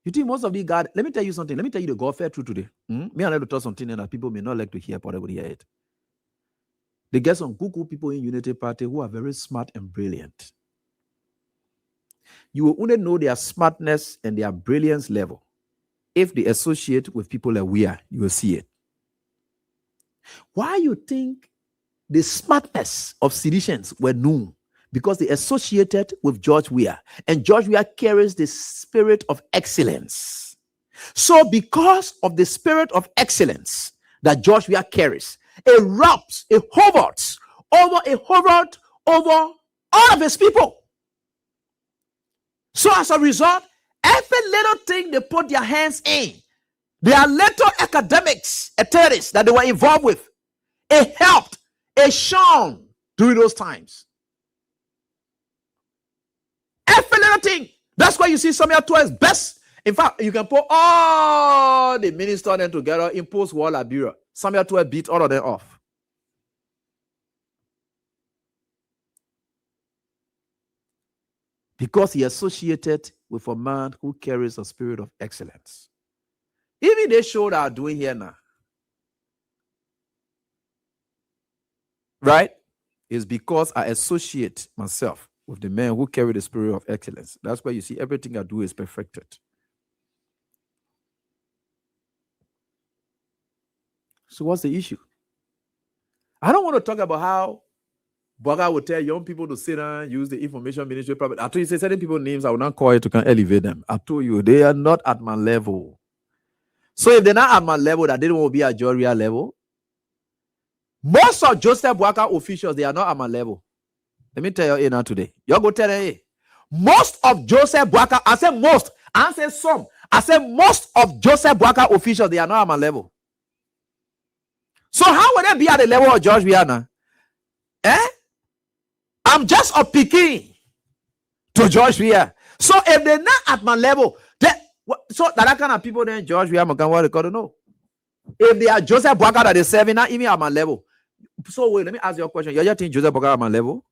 You think most of the God, let me tell you something. Let me tell you the God fair truth today. Me and I to tell something that people may not like to hear, but everybody hear it. They get some good people in Unity Party who are very smart and brilliant. You will only know their smartness and their brilliance level if they associate with people like we are. You will see it. Why you think the smartness of Sidicians were known? Because they associated with George Weah. And George Weah carries the spirit of excellence. So because of the spirit of excellence that George Weah carries, it wraps, it hovers over all of his people. So as a result, every little thing they put their hands in, their little academics, theorists that they were involved with, it helped, it shone during those times. Every little thing. That's why you see Samuel Tua's best. In fact, you can put all the ministers then together in post-war Liberia. Samuel Tua beat all of them off. Because he associated with a man who carries a spirit of excellence. Even they show that are doing here now. Right? It's because I associate myself with the men who carry the spirit of excellence. That's why you see everything I do is perfected. So what's the issue? I don't want to talk about how Boakai would tell young people to sit down, use the information ministry. I told you, say certain people's names, I will not call you to elevate them. I told you, they are not at my level. So if they're not at my level, that they don't want to be at your real level. Most of Joseph Boakai officials, they are not at my level. Let me tell you now today. You go tell them, most of Joseph Boakai, I said most, I said some. I said most of Joseph Boakai officials, they are not at my level. So how would they be at the level of George Weah? I'm just a picking to George Weah. So if they're not at my level, so that kind of people then George, we have what they got to know. If they are Joseph Boakai that they serving, not even at my level. So wait, let me ask you a question. You think Joseph Boakai at my level?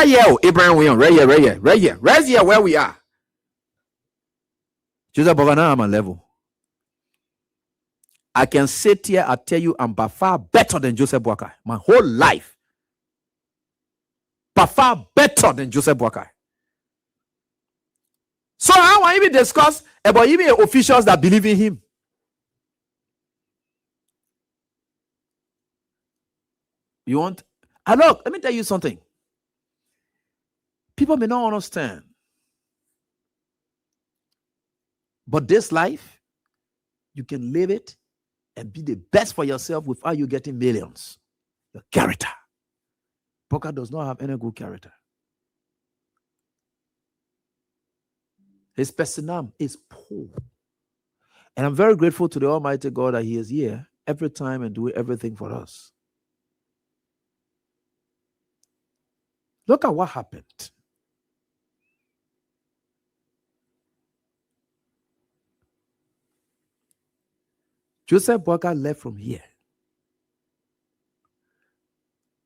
Yeah, Abraham William, right here, where we are. Joseph Boakai not at my level. I can sit here and tell you I'm by far better than Joseph Boakai. My whole life. By far better than Joseph Boakai. So I want to even discuss about even officials that believe in him. You want? And look, let me tell you something. People may not understand. But this life, you can live it and be the best for yourself without you getting millions. Your character. Boakai does not have any good character. His personam is poor. And I'm very grateful to the Almighty God that he is here every time and doing everything for us. Look at what happened. Joseph Boakai left from here.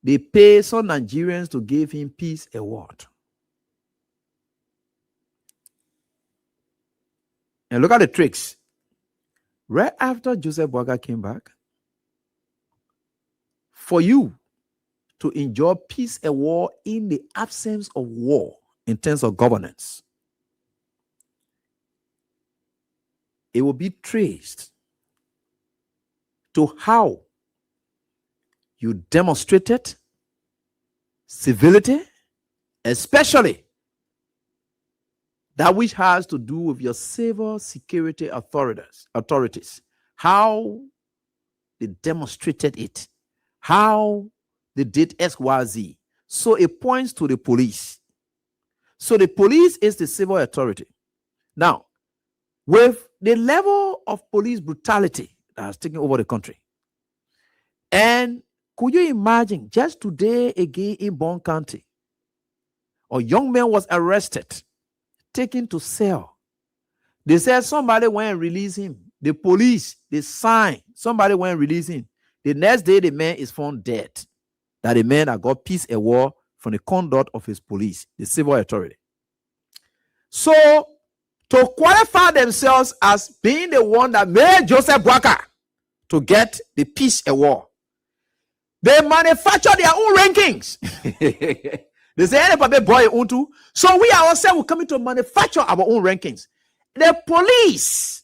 They pay some Nigerians to give him peace award. And look at the tricks. Right after Joseph Boakai came back, for you to enjoy peace award in the absence of war in terms of governance, it will be traced to how you demonstrated civility, especially that which has to do with your civil security authorities, how they demonstrated it, how they did XYZ. So it points to the police. So the police is the civil authority. Now, with the level of police brutality that has taken over the country, and could you imagine just today again in Bond County, a young man was arrested, taken to cell. They said somebody went and released him. The police, they signed, somebody went and released him. The next day, the man is found dead. That the man that got peace award from the conduct of his police, the civil authority. So, to qualify themselves as being the one that made Joseph Boakai to get the peace award, they manufacture their own rankings. They say, "Hey, boy, unto." So we ourselves will come to manufacture our own rankings. The police,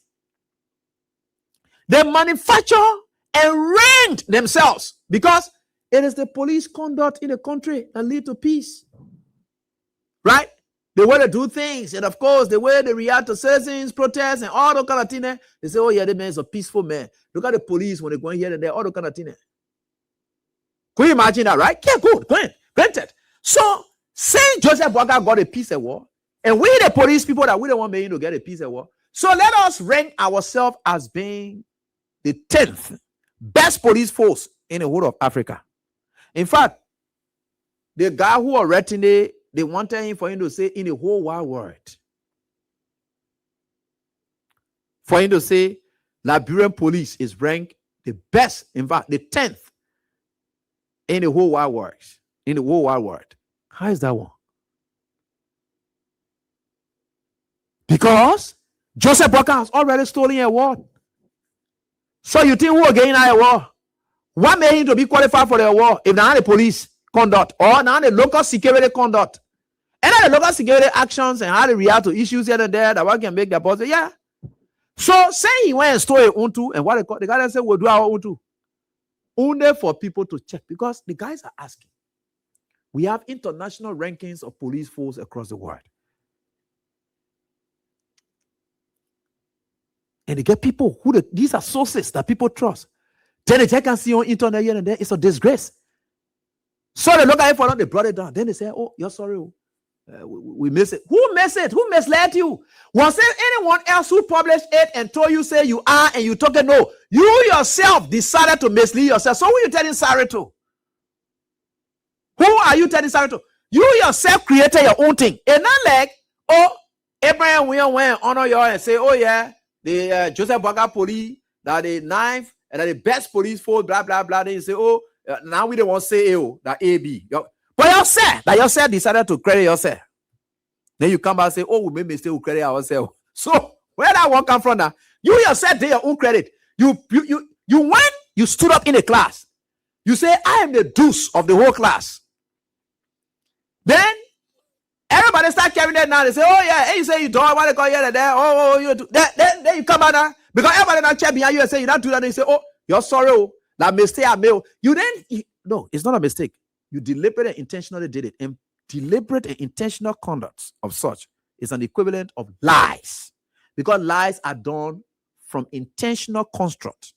they manufacture and rank themselves because it is the police conduct in the country that lead to peace. Right? The way they do things, and of course, the way they react to citizens, protests, and all the kind of things. They say, "Oh, yeah, the man is a peaceful man." Look at the police when they go in here and there, all the kind of things. Can you imagine that, right? Yeah, good. Granted. So, Saint Joseph Boakai got a peace award, and we the police people that we don't want to get a peace award. So let us rank ourselves as being the 10th best police force in the whole of Africa. In fact, the guy who arrested him, they wanted him for him to say in the whole wide world. For him to say Liberian police is ranked the best, in fact, the 10th in the whole wide world. In the whole wide world. How is that one? Because Joseph Boakai has already stolen an award. So you think who will gain that award? What made him to be qualified for the award? If not the police conduct or not the local security conduct. And then the local security actions and how they react to issues here and there that one can make their boss say, yeah. So say he went and stole a Untu, and what they call the guy said, we'll do our Untu. Only for people to check, because the guys are asking. We have international rankings of police force across the world. And they get people these are sources that people trust. Then they check and see on internet here and there. It's a disgrace. So they look at it for them, they brought it down. Then they say, "Oh, you're sorry. We miss it." Who missed it? Who misled you? Was there anyone else who published it and told you, say you are, and you took it? No. You yourself decided to mislead yourself. So who are you telling sorry to? Who are you telling sorry to? You yourself created your own thing. And not like, oh, Abraham William went honor you and say, oh yeah, the Joseph Boakai police, that the ninth and that the best police force, blah blah blah. Then you say, oh, now we don't want to say that AB. But yourself decided to credit yourself. Then you come back and say, oh, we made mistake, we credit ourselves. So where that one come from now? You yourself did your own credit. You went, you stood up in a class. You say, I am the deuce of the whole class. Then everybody start carrying that now. They say, oh yeah, hey, you say you don't want to go here and there. Oh, you do that. Then you come out now. Because everybody now check behind you and say you don't do that. They say, oh, you're sorry. Oh, that mistake I made. No, it's not a mistake. You deliberately and intentionally did it. And deliberate and intentional conduct of such is an equivalent of lies. Because lies are done from intentional construct,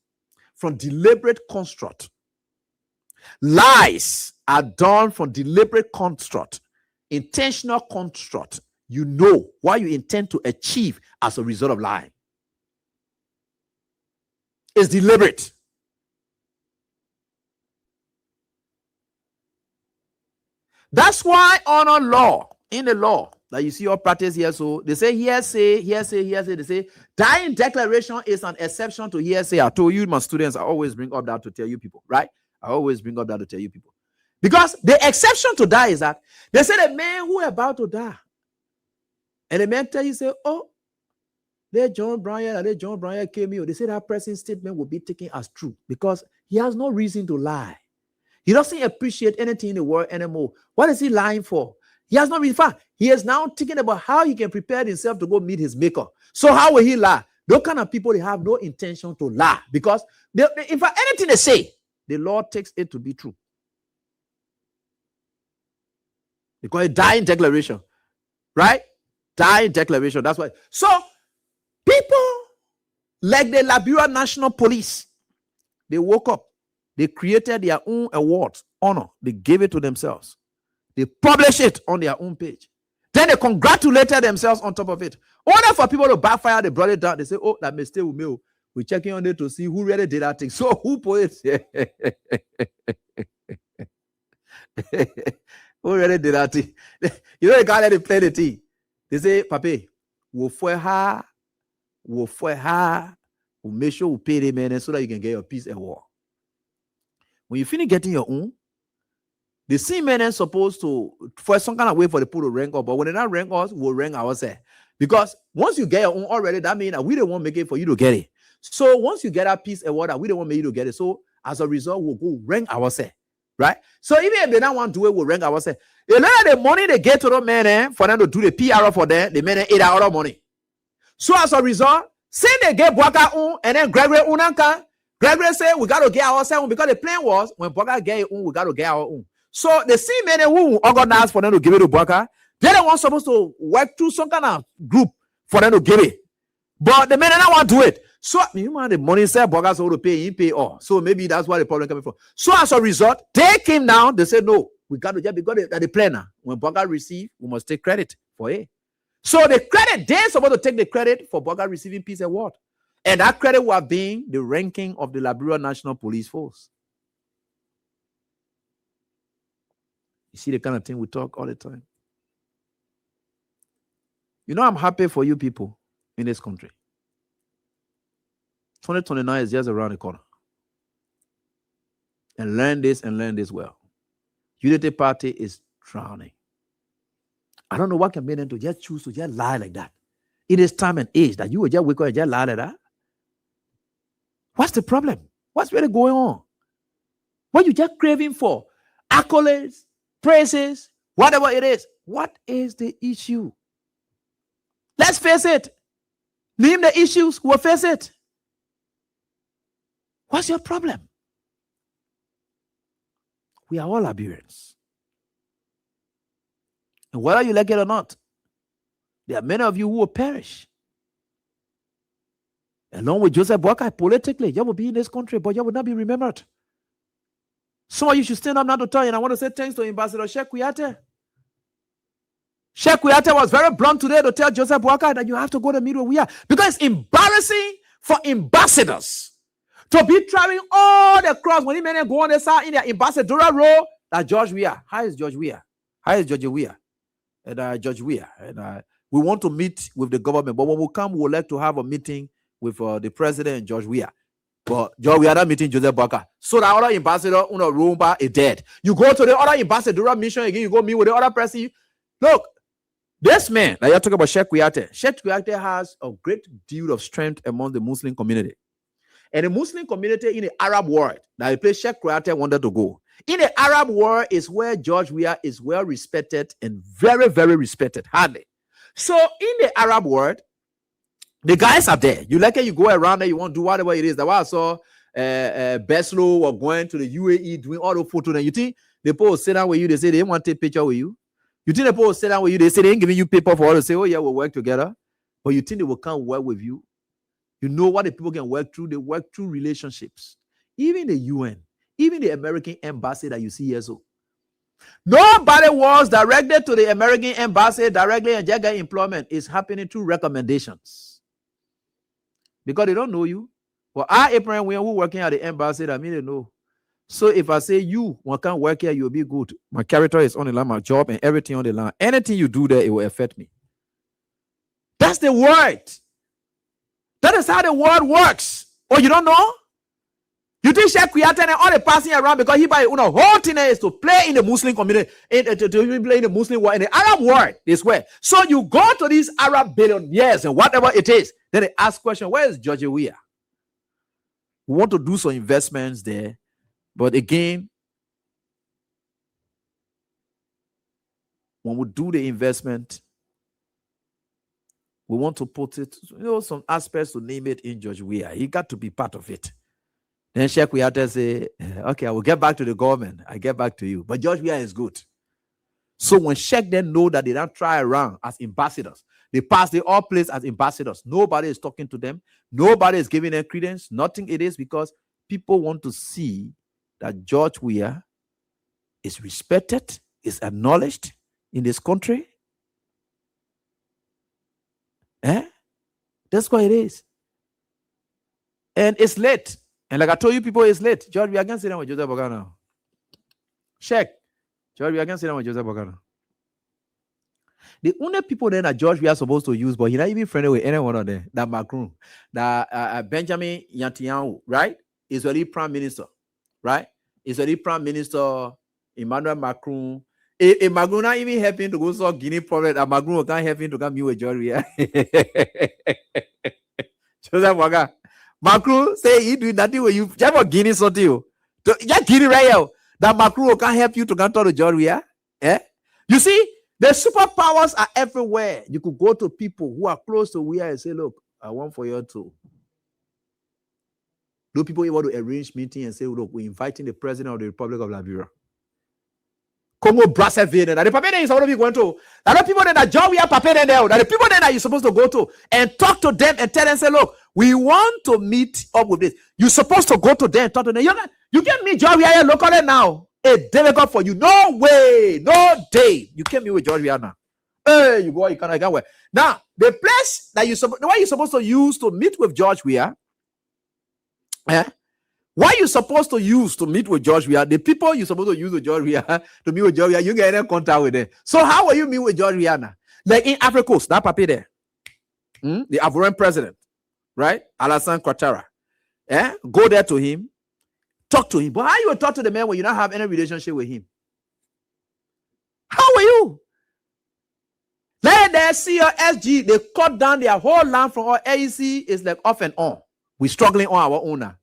from deliberate construct. Lies are done from deliberate construct, intentional construct. You know what you intend to achieve as a result of lying. It's deliberate. That's why honor law, in the law that you see all practice here, so they say hearsay. They say dying declaration is an exception to hearsay. I told you, my students, I always bring up that to tell you people, right? I always bring up that to tell you people. Because the exception to that is that they say the man who is about to die, and the man tell you, say, oh, let John Bryan came here. They say that person's statement will be taken as true because he has no reason to lie. He doesn't appreciate anything in the world anymore. What is he lying for? He has no reason. He is now thinking about how he can prepare himself to go meet his maker. So how will he lie? Those kind of people, they have no intention to lie because in fact, anything they say, the Lord takes it to be true. They call it dying declaration, right? Dying declaration. That's why. So people like the Liberia National Police, they woke up. They created their own awards, honor. They gave it to themselves. They publish it on their own page. Then they congratulated themselves on top of it. Only for people to backfire, they brought it down. They say, oh, that mistake we made. We're checking on it to see who really did that thing. So who put it? Who really did that thing? You know, they can't let them play the thing. They say, Papi, we'll make sure we pay them man so that you can get your peace award. When you finish getting your own, the same men are supposed to, for some kind of way for the people to rank up, but when they not rank us, we'll rank ourselves. Because once you get your own already, that means that we don't want to make it for you to get it. So once you get a piece of water, we don't want you to get it. So as a result, we'll go rank ourselves. Right? So even if they don't want to do it, we'll rank ourselves. A lot of the money they get to the men for them to do the PR for them, the men eat out of money. So as a result, say they get Boakai on and then Gregory Unanka. Gregory said we got to get ourselves because the plan was when Boakai get it on, we got to get our own. So the same men who organize for them to give it to Boakai, they're the ones supposed to work through some kind of group for them to give it. But the men don't want to do it. So you know the money said Boakai so to pay, he pay all. So maybe that's why the problem coming from. So as a result, they came down, they said no, we got to just because the planner. When Boakai receive, we must take credit for it. So the credit, they're supposed to take the credit for Boakai receiving peace award. And that credit will have been the ranking of the Liberia National Police Force. You see the kind of thing we talk all the time. You know, I'm happy for you people in this country. 2029 is just around the corner. And learn this well. Unity Party is drowning. I don't know what can make them to just choose to just lie like that. It is time and age that you will just wake up and just lie like that. What's the problem? What's really going on? What you just craving for? Accolades, praises, whatever it is. What is the issue? Let's face it. Name the issues, we'll face it. What's your problem? We are all Liberians. And whether you like it or not, there are many of you who will perish. Along with Joseph Boakai, politically, you will be in this country, but you will not be remembered. Some of you should stand up now to tell you, and I want to say thanks to Ambassador Sheikh Kuyate. Sheikh Kuyate was very blunt today to tell Joseph Boakai that you have to go to meet where we are. Because it's embarrassing for ambassadors to be traveling all the cross when he may go on the side in their ambassadorial role. That George Weah. How is George Weah? How is George Weah? And George Weah. And We want to meet with the government, but when we come, we would like to have a meeting with the president and George Weah. But George Weah not meeting Joseph Boakai. So the other ambassador, Rumba, is dead. You go to the other ambassador mission again, you go meet with the other person. Look, this man, now you're talking about Sheikh Kuyateh. Sheikh Kuyateh has a great deal of strength among the Muslim community. And the Muslim community in the Arab world, that the place Sheikh Kuyateh wanted to go. In the Arab world is where George Weah is well respected and very, very respected. Hardly. So in the Arab world, the guys are there. You like it, you go around there, you want to do whatever it is. That's why I saw Beslo or going to the UAE doing all the photos. And you think the people will sit down with you, they say they want to take a picture with you. You think the people will sit down with you, they say they ain't giving you paper for all to say, oh yeah, we'll work together. But you think they will come work with you. You know what the people can work through? They work through relationships. Even the UN, even the American embassy that you see here. So nobody was directed to the American embassy directly and just get employment. It's happening through recommendations. Because they don't know you. But our April when we're working at the embassy, I mean they know. So if I say you can't work here, you'll be good. My character is on the line, my job and everything on the line. Anything you do there, it will affect me. That's the word. That is how the world works. Oh, you don't know? You think Sheikh Kuyateh and all the passing around because he by whole thing is to play in the Muslim community, to play in the Muslim world, in the Arab world, this way. So you go to these Arab billionaires and whatever it is, then they ask question, where is George Weah? We want to do some investments there, but again, when we do the investment, we want to put it, some aspects to name it in George Weah. He got to be part of it. Then Sheikh Kuyateh say, okay, I will get back to the government. I get back to you. But George Weah is good. So when Sheikh then know that they don't try around as ambassadors, they pass the all place as ambassadors. Nobody is talking to them. Nobody is giving them credence. Nothing it is because people want to see that George Weah is respected, is acknowledged in this country. That's what it is. And it's late. And like I told you, people, it's late. George, we are going to sit down with Joseph Boakai now. Check. George, we are going to sit down with Joseph Boakai now. The only people then that George we are supposed to use, but he's not even friendly with anyone of them. That Macron, that Benjamin Netanyahu, right? Israeli Prime Minister, right? Israeli Prime Minister Emmanuel Macron. If Macron not even helping to go solve Guinea problem, that Macron can't help him to come meet with George. Joseph Boakai. Macron say he do nothing with you. Just for Guinea something you. Just Guinea right here. That Macron can't help you to come to George. You see, the superpowers are everywhere. You could go to people who are close to Weah and say, look, I want for you to. Do people want to arrange meeting and say, look, we're inviting the president of the Republic of Liberia. Congo Brazzaville, that the people is supposed to be going to. That the people that John Weah Pape there, that the people that you're supposed to go to and talk to them and tell them, say, look, we want to meet up with this. You're supposed to go to them and talk to them. You can meet John Weah locally now. It's difficult for you. No way, no day. You can't meet with George Weah now. Hey, you go, you can't wait. Now, the place that the way you're supposed to use to meet with George Weah, what you supposed to use to meet with George Weah, the people you're supposed to use with George Weah to meet with George Weah, you get in contact with them. So how will you meet with George Weah now? Like in Africa Coast, that papi there, the Ivorian president, right? Alassane Ouattara. Go there to him, talk to him. But how you will talk to the man when you don't have any relationship with him? How are you? Let there see your SG, they cut down their whole land from our AEC is like off and on. We're struggling on our own now.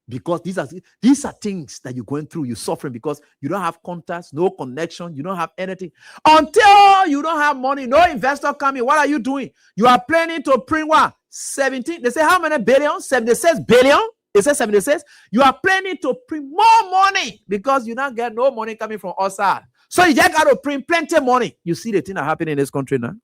Because these are things that you're going through, you're suffering because you don't have contacts, no connection, you don't have anything. Until you don't have money, no investor coming. What are you doing? You are planning to print what? 17. They say how many billion? 76 billion. It says 76. You are planning to print more money because you don't get no money coming from outside. So you just got to print plenty of money. You see the thing that happening in this country now?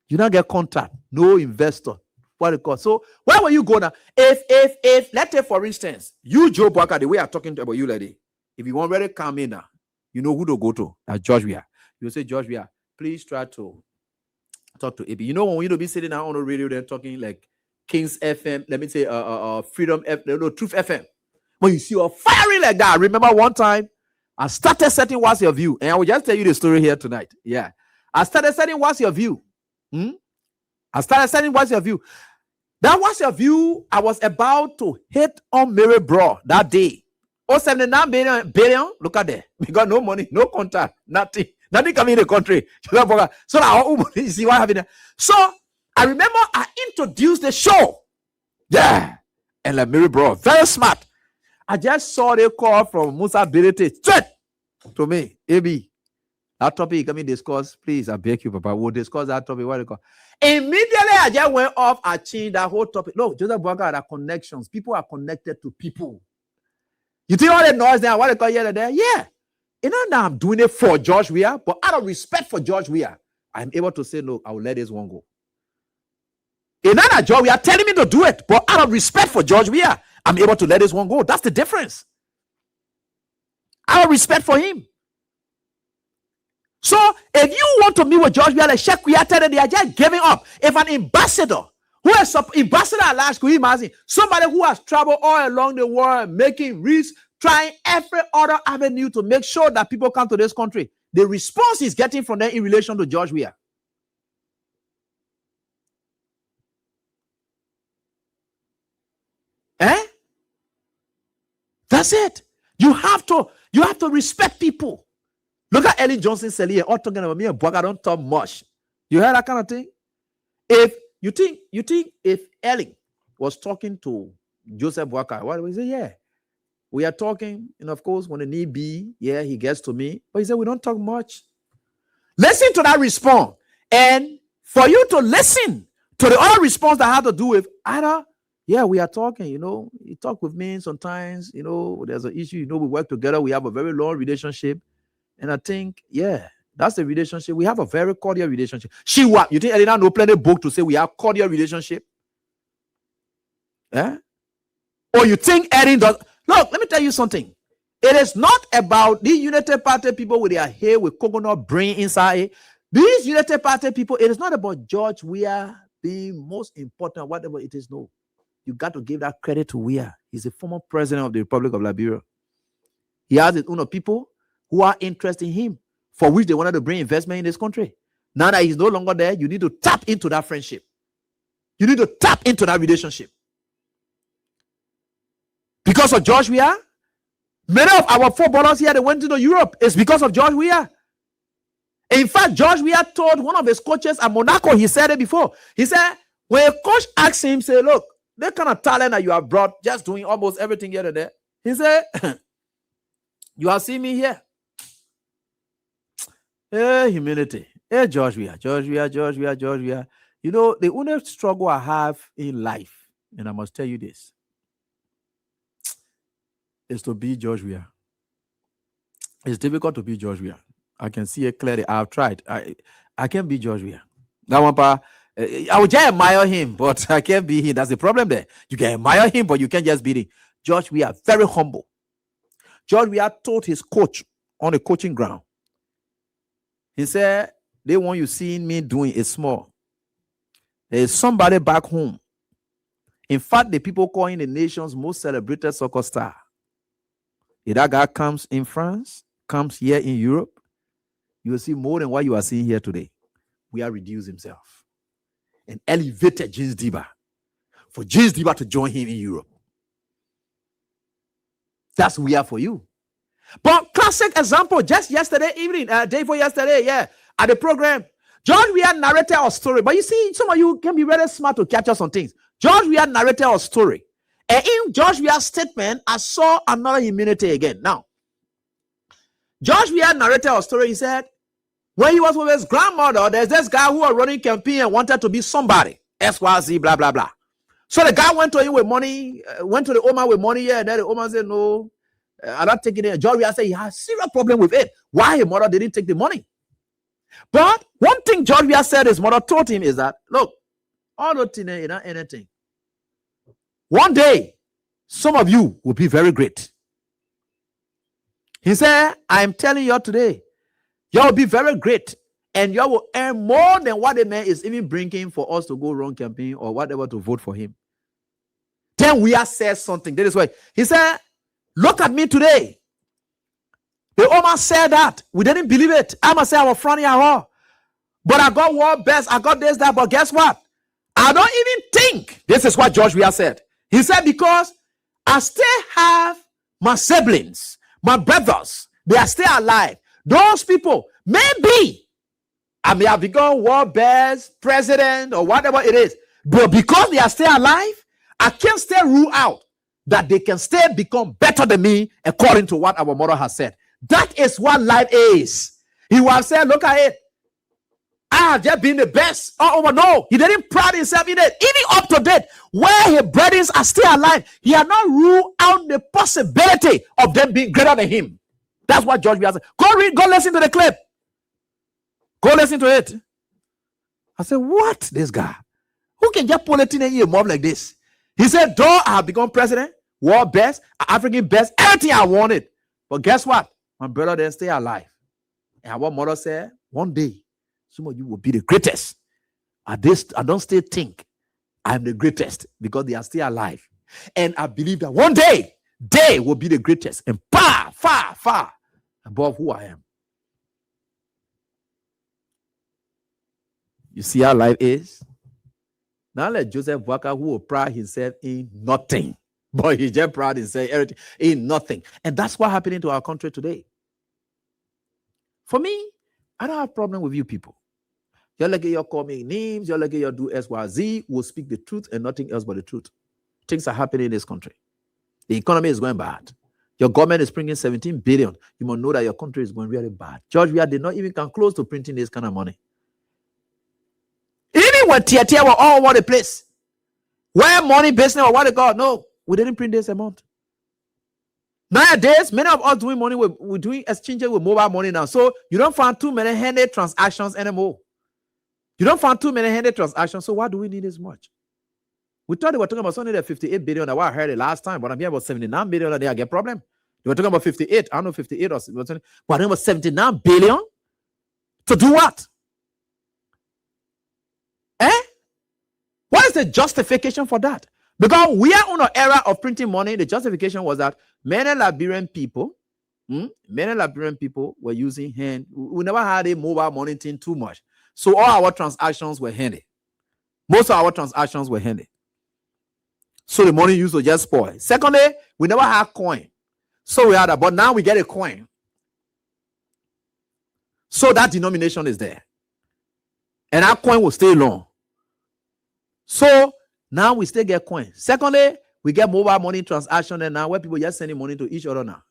You don't get contact, no investor. What it costs. So where will you go now? If let's say for instance, you Joe Boakai, the way I'm talking about you lady, if you want really come in now, you know who to go to. That's George Weah. You say, George Weah, please try to talk to AB. You know when you be sitting down on the radio, they're talking like Kings FM, let me say Freedom FM, no, Truth FM. When you see a firing like that, remember one time I started setting what's your view, and I will just tell you the story here tonight. Yeah. I started saying, what's your view? I started saying, what's your view? That was your view. I was about to hit on Mary Bro that day. 79 billion. Look at that. We got no money, no contact, nothing coming in the country. So now, you see what happened. So I remember I introduced the show. Yeah. And like Mary Bro, very smart. I just saw the call from Musa Birete straight to me. AB, that topic can we discuss? Please, I beg you, Papa. We'll discuss that topic. What do you call? Immediately, I just went off. I changed that whole topic. Look, Joseph Boakai had connections. People are connected to people. You think all the noise there? What they call here there? Yeah. You know, now I'm doing it for George Weah, but out of respect for George Weah, I'm able to say, no, I will let this one go. In another George Weah telling me to do it, but out of respect for George Weah, I'm able to let this one go. That's the difference. Out of respect for him. So if you want to meet with George Weah, like Sheikh Weah, they are just giving up. If an ambassador, who is ambassador at large, could you imagine somebody who has traveled all along the world, making risks, trying every other avenue to make sure that people come to this country, the response he's getting from them in relation to George Weah. That's it. You have to respect people. Look at Ellen Johnson Salier, all talking about me and Boakai don't talk much. You heard that kind of thing? If you think if Ellen was talking to Joseph Boakai, what would he say? Yeah, we are talking, and of course, when the need be, yeah, he gets to me. But he said we don't talk much. Listen to that response, and for you to listen to the other response that had to do with either. Yeah, we are talking, you talk with me sometimes, there's an issue, we work together. We have a very long relationship. And I think, yeah, that's the relationship. We have a very cordial relationship. You think Elena no plenty book to say we have cordial relationship? Yeah? Or you think Erin does? Look, let me tell you something. It is not about these United Party people with their hair with coconut brain inside. These United Party people, it is not about George Weah being most important, whatever it is. No. You got to give that credit to Weah. He's the former president of the Republic of Liberia. He has his own people who are interested in him, for which they wanted to bring investment in this country. Now that he's no longer there, you need to tap into that friendship. You need to tap into that relationship. Because of George Weah, many of our footballers here, they went to Europe. It's because of George Weah. In fact, George Weah told one of his coaches at Monaco, he said it before. He said, when a coach asked him, say, look, that kind of talent that you have brought, just doing almost everything here and there. He said, you have seen me here. Hey, humility. Hey, George Weah. The only struggle I have in life, and I must tell you this, is to be George Weah. It's difficult to be George Weah. I can see it clearly. I've tried. I can't be George Weah. That one part, I would just admire him, but I can't be him. That's the problem there. You can admire him, but you can't just beat him. George Weah, very humble. George Weah told his coach on the coaching ground. He said, they want you seeing me doing is small. There is somebody back home. In fact, the people calling the nation's most celebrated soccer star. If that guy comes in France, comes here in Europe, you will see more than what you are seeing here today. Weah reduced himself and elevated James Diba for James Diba to join him in Europe. That's Weah for you. But classic example, just yesterday evening, day before yesterday, yeah, at the program, George Weah narrated our story. But you see, some of you can be very smart to capture some things. George Weah narrated our story. And in George Weah's statement, I saw another humility again. Now, George Weah narrated our story. He said, when he was with his grandmother, there's this guy who was running campaign and wanted to be somebody. XYZ, blah, blah, blah. So the guy went to him with money, went to the Oma with money, yeah, and then the Oma said, no, I'm not taking it. George Weah said he has a serious problem with it. Why his mother didn't take the money? But one thing George Weah said his mother taught him is that, look, all the things is not anything. One day, some of you will be very great. He said, I'm telling you today, you will be very great, and you will earn more than what the man is even bringing for us to go run campaign or whatever to vote for him. Then Weah says something. That is why he said, look at me today. The Oma said that. We didn't believe it. I'ma say our front here. but I got world best, I got this, that, but guess what? I don't even think. This is what George Weah said. He said, because I still have my siblings, my brothers, they are still alive. Those people, maybe I may have become world best, president, or whatever it is, but because they are still alive, I can't still rule out that they can still become better than me according to what our mother has said. That is what life is. He would have said, look at it. I have just been the best. Oh, no, he didn't pride himself in it. Even up to date, where his brothers are still alive, he had not ruled out the possibility of them being greater than him. That's what George Weah said. Go read, go listen to the clip. Go listen to it. I said, what? This guy? Who can just pull it in a mob like this? He said, though I have become president, world best, African best, everything I wanted. But guess what? My brother didn't stay alive. And what mother said, one day, some of you will be the greatest. I don't still think I'm the greatest because they are still alive. And I believe that one day, they will be the greatest and far, far, far above who I am. You see how life is? Now let Joseph Boakai, who will pride himself in nothing, but he just proud himself everything in nothing. And that's what happening to our country today. For me, I don't have problem with you people. You're like you're calling names, you're like you do SYZ, will speak the truth and nothing else but the truth. Things are happening in this country. The economy is going bad. Your government is bringing 17 billion. You must know that your country is going really bad. George Weah did not even come close to printing this kind of money. Even when Tia were all over the place, where money business or what they call, no, we didn't print this amount. Nowadays, many of us doing money, we're doing exchanges with mobile money now. So you don't find too many handed transactions anymore. You don't find too many handed transactions. So why do we need this much? We thought they were talking about something that 58 billion. I heard it last time, but I'm here about 79 billion. They get problem. They were talking about 58. I don't know 58 or something. But I about 79 billion to do what? What is the justification for that? Because we are on an era of printing money. The justification was that many Liberian people were using hand. We never had a mobile money thing too much. So all our transactions were handy. Most of our transactions were handy. So the money used to just spoil. Secondly, we never had coin. So we had that, but now we get a coin. So that denomination is there. And that coin will stay long. So now we still get coin. Secondly, we get mobile money transaction, and now where people just sending money to each other now.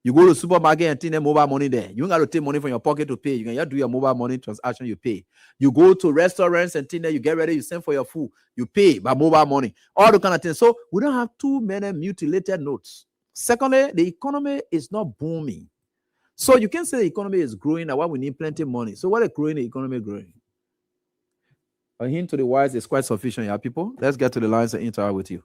You go to the supermarket and take mobile money there. You don't got to take money from your pocket to pay. You can just do your mobile money transaction, you pay. You go to restaurants and things there, you get ready, you send for your food, you pay by mobile money. All the kind of things. So we don't have too many mutilated notes. Secondly, the economy is not booming. So you can say the economy is growing, and why we need plenty of money. So what is growing, the economy growing? A hint to the wise is quite sufficient, yeah, people. Let's get to the lines and interact with you.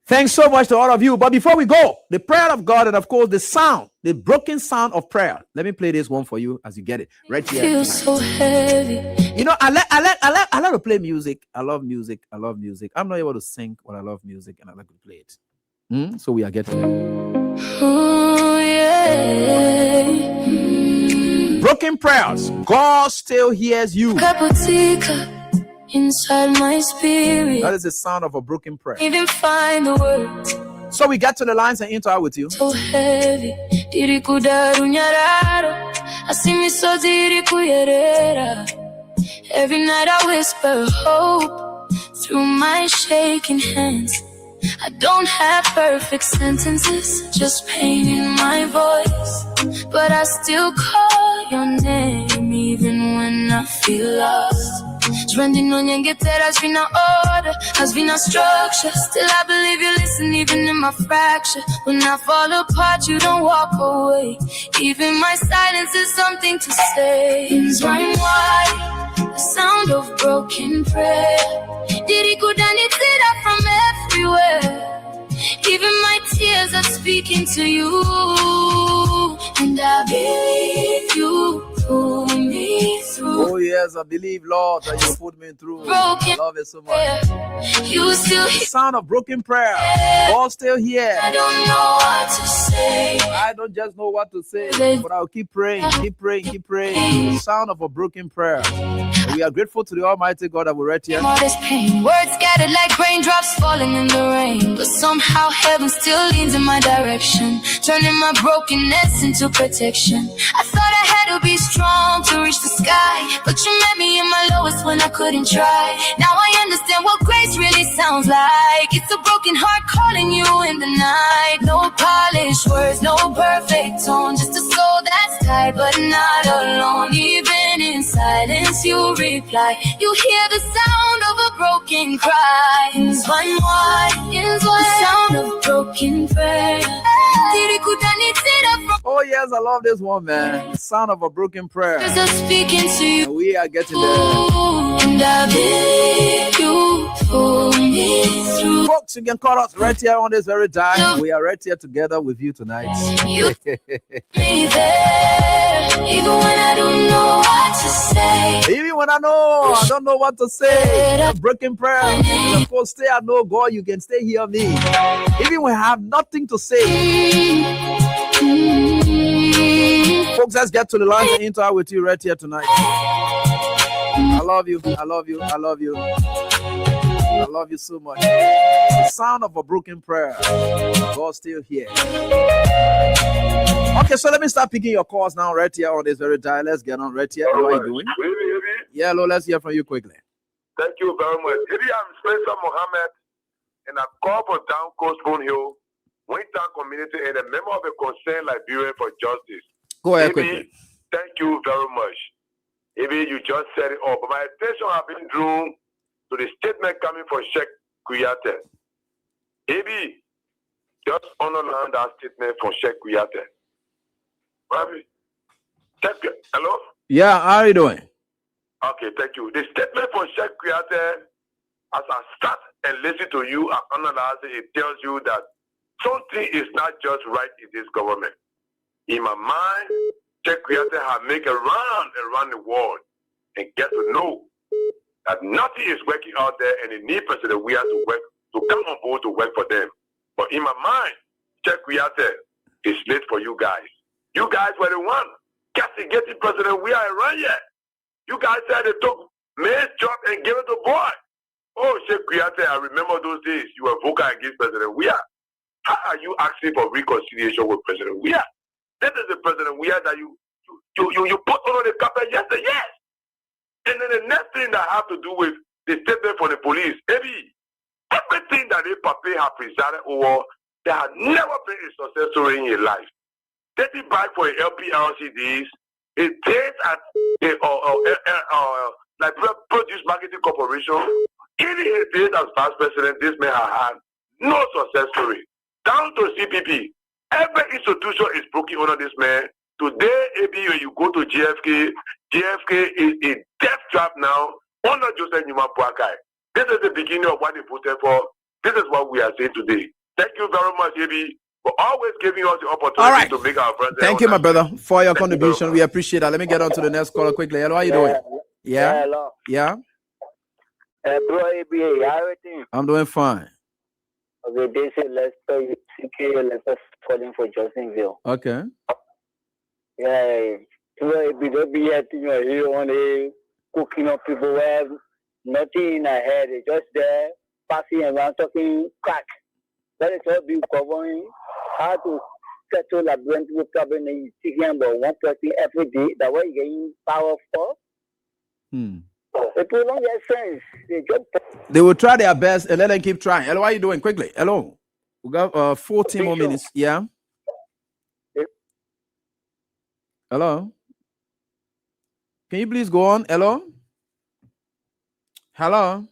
Thanks so much to all of you. But before we go, the prayer of God and, of course, the sound, the broken sound of prayer. Let me play this one for you as you get it right here. Feels so heavy. You know, I love to play music. I love music. I love music. I'm not able to sing, but I love music and I like to play it. So we are getting it. Oh, yeah. Broken prayers. God still hears you. Kaputika inside my spirit. That is the sound of a broken prayer. Even find the words. So we get to the lines and interact with you. So heavy. Dirikudaru nyararo. Asimiso dirikuyerera. Every night I whisper hope through my shaking hands. I don't have perfect sentences, just pain in my voice. But I still call your name even when I feel lost. Trending on your guitar has been an order, has been a structure. Still I believe you listen even in my fracture. When I fall apart, you don't walk away. Even my silence is something to say. Things rhyme wide, the sound of broken prayer. Did it go down, it's it up from everywhere. Even my tears are speaking to you. And I believe you. pull me through. Oh yes, I believe, Lord, that you put me through. Broken. I love it so much. You still The hear. sound of broken prayer. God still here. I don't know what to say. I don't just know what to say, but I'll keep praying, keep praying, keep praying. The sound of a broken prayer. And we are grateful to the Almighty God that we read here. All this pain, words scattered like raindrops falling in the rain, but somehow heaven still leans in my direction, turning my brokenness into protection. I thought I had to be strong to reach the sky, but you met me in my lowest when I couldn't try. Now I understand what grace really sounds like. It's a broken heart calling you in the night. No polished words, no perfect tone, just a soul that's tired but not alone. Even in silence you reply. You hear the sound of a broken cry. Ins one the sound of broken prayer. Oh yes, I love this one, man. The sound of a broken prayer. Just speaking to you, And we are getting there. and I beg you pull me through. Folks, you can call us right here on this very time. We are right here together with you tonight. You be there, even when I don't know what to say. Even when I don't know what to say. A broken prayer. Of course, stay I know God, you can stay hear me. Even when I have nothing to say. Folks, let's get to the lines and interact with you right here tonight. I love you. I love you. I love you. I love you so much. The sound of a broken prayer. God's still here. Okay, so let me start picking your calls now right here on this very dial. Let's get on right here. How are you doing? Yeah, hello, let's hear from you quickly. Thank you very much. Maybe I'm Spencer Mohammed, and I call for Down Coast Spoon Hill, Wingtown community, and a member of a concerned Liberian for justice. Go ahead Maybe, quickly. thank you very much. Maybe you just said it all, but my attention has been drawn to the statement coming from Sheikh Kuyate. Maybe just underline that statement from Sheikh Kuyate. Thank you. Hello? Yeah, how are you doing? Okay, thank you. The statement from Sheikh Kuyate, as I start and listen to you and analyze it, it tells you that something is not just right in this government. In my mind, Sheikh Kuyate has made a round around the world and get to know that nothing is working out there and they need President Weah to work, to come on board to work for them. But in my mind, Sheikh Kuyate is late for you guys. You guys were the one castigating President Weah around here. You guys said they took man's job and gave it to boy. Oh, Sheikh Kuyate, I remember those days. You were vocal against President Weah. How are you asking for reconciliation with President Weah? That is the President Weah that you put on the carpet yesterday, yes. And then the next thing that have to do with the statement from the police, everything that the Pape have presided over, they have never been a success story in your life. Taking back for the LPRCDs, it takes at the like Produce Marketing Corporation, killing his days as vice president, this man has had no success story. Down to CPP, every institution is broken under this man. Today, AB, when you go to GFK is in death trap now under Joseph Numa Boakai. This is the beginning of what they voted for. This is what we are saying today. Thank you very much, AB, for always giving us the opportunity to make our friends. Thank you, my brother, for your contribution. We appreciate that. Let me get on to the next caller quickly. Hello, how you doing? Yeah? Hello. Yeah? Bro, ABA, everything. I'm doing fine. Okay, they say Lester, CK, Lester calling for Justinville. Okay. Yeah, don't be here on the cooking up people who have nothing in their head. They're just there, passing around, talking crack. That is what we covering how to settle a brand new problem and speaking about one person every day. That way you're getting power for. People don't get sense. They will try their best and let them keep trying. Hello, how you doing? Quickly. Hello. We got 14 more minutes. Yeah. Hello. Can you please go on? Hello. Hello.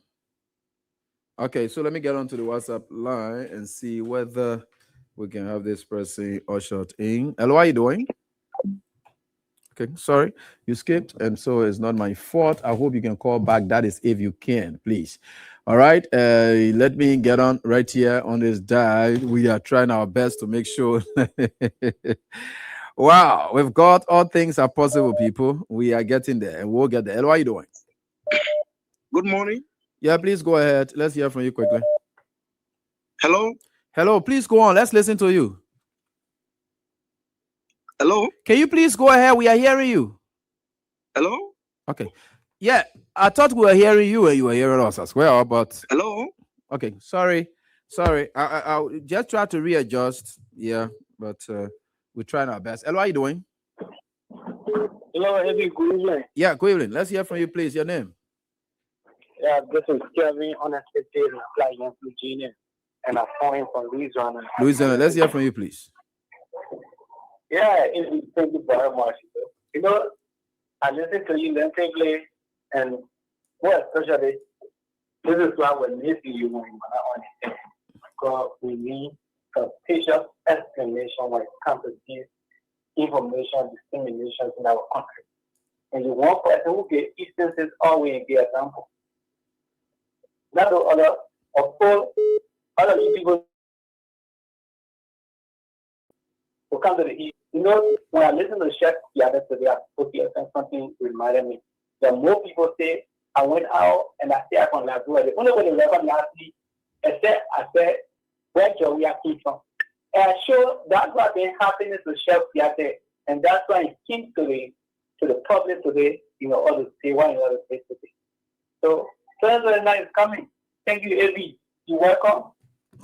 Okay, so let me get onto the WhatsApp line and see whether we can have this person ushered in. Hello, how you doing? Okay, sorry, you skipped, and so it's not my fault. I hope you can call back. That is if you can, please. All right, let me get on right here on this dial. We are trying our best to make sure. Wow, with God, all things are possible, people. We are getting there and we'll get there. Hello, how are you doing? Good morning. Yeah, please go ahead. Let's hear from you quickly. Hello. Hello, please go on. Let's listen to you. Hello. Can you please go ahead? We are hearing you. Hello. Okay. Yeah, I thought we were hearing you and you were hearing us as well, but Hello. okay. Sorry. I'll just try to readjust. Yeah, but we're trying our best. Hello, how are you doing? Hello, Eddie. Good evening. Yeah, good evening. Let's hear from you, please. Your name? Yeah, this is Kevin, unexpected, and applying in Virginia. And I'm calling from Louisiana. Louisiana, let's hear from you, please. Yeah, thank you very much. You know, I listen to you intensively, and well, especially, this is why we're missing you when you're not understand. Because we need a patient explanation when it comes to this information discrimination in our country. And the one person who get instances always get example. Not the other, of course, other people who come to the East. You know, when I listen to Chef yesterday, I spoke to something reminded me that more people say, I went out and I stayed up on Labrador. The only way they record last week, I said, where Joey came from. And I showed that's what been happening to Chef yesterday. And that's why it came to the public today, you know, all the say one in other place today. So, 2029 is coming. Thank you, Evie. You're welcome.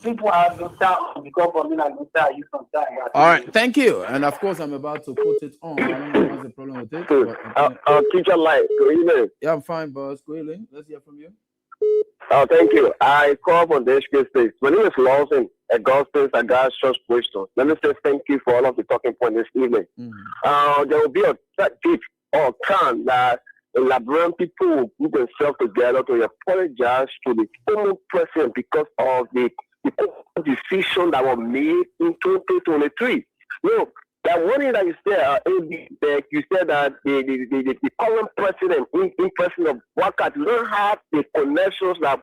People have no time because for me, I don't tell you sometimes. All right, thank you. And of course, I'm about to put it on. I don't know what's the problem with it. Good. I'll teach your life. Good evening. Yeah, I'm fine, boss. Good evening. Let's hear from you. Oh, thank you. I call from the HK State. My name is Lawson at God State. I got Church Bristol. Let me say thank you for all of the talking points this evening. There will be a tip or time that the Liberian people will put themselves together to apologize to the former president because of the decision that was made in 2023. No, that one thing that you said, you said that the current president, in president of Waka, don't have the connections that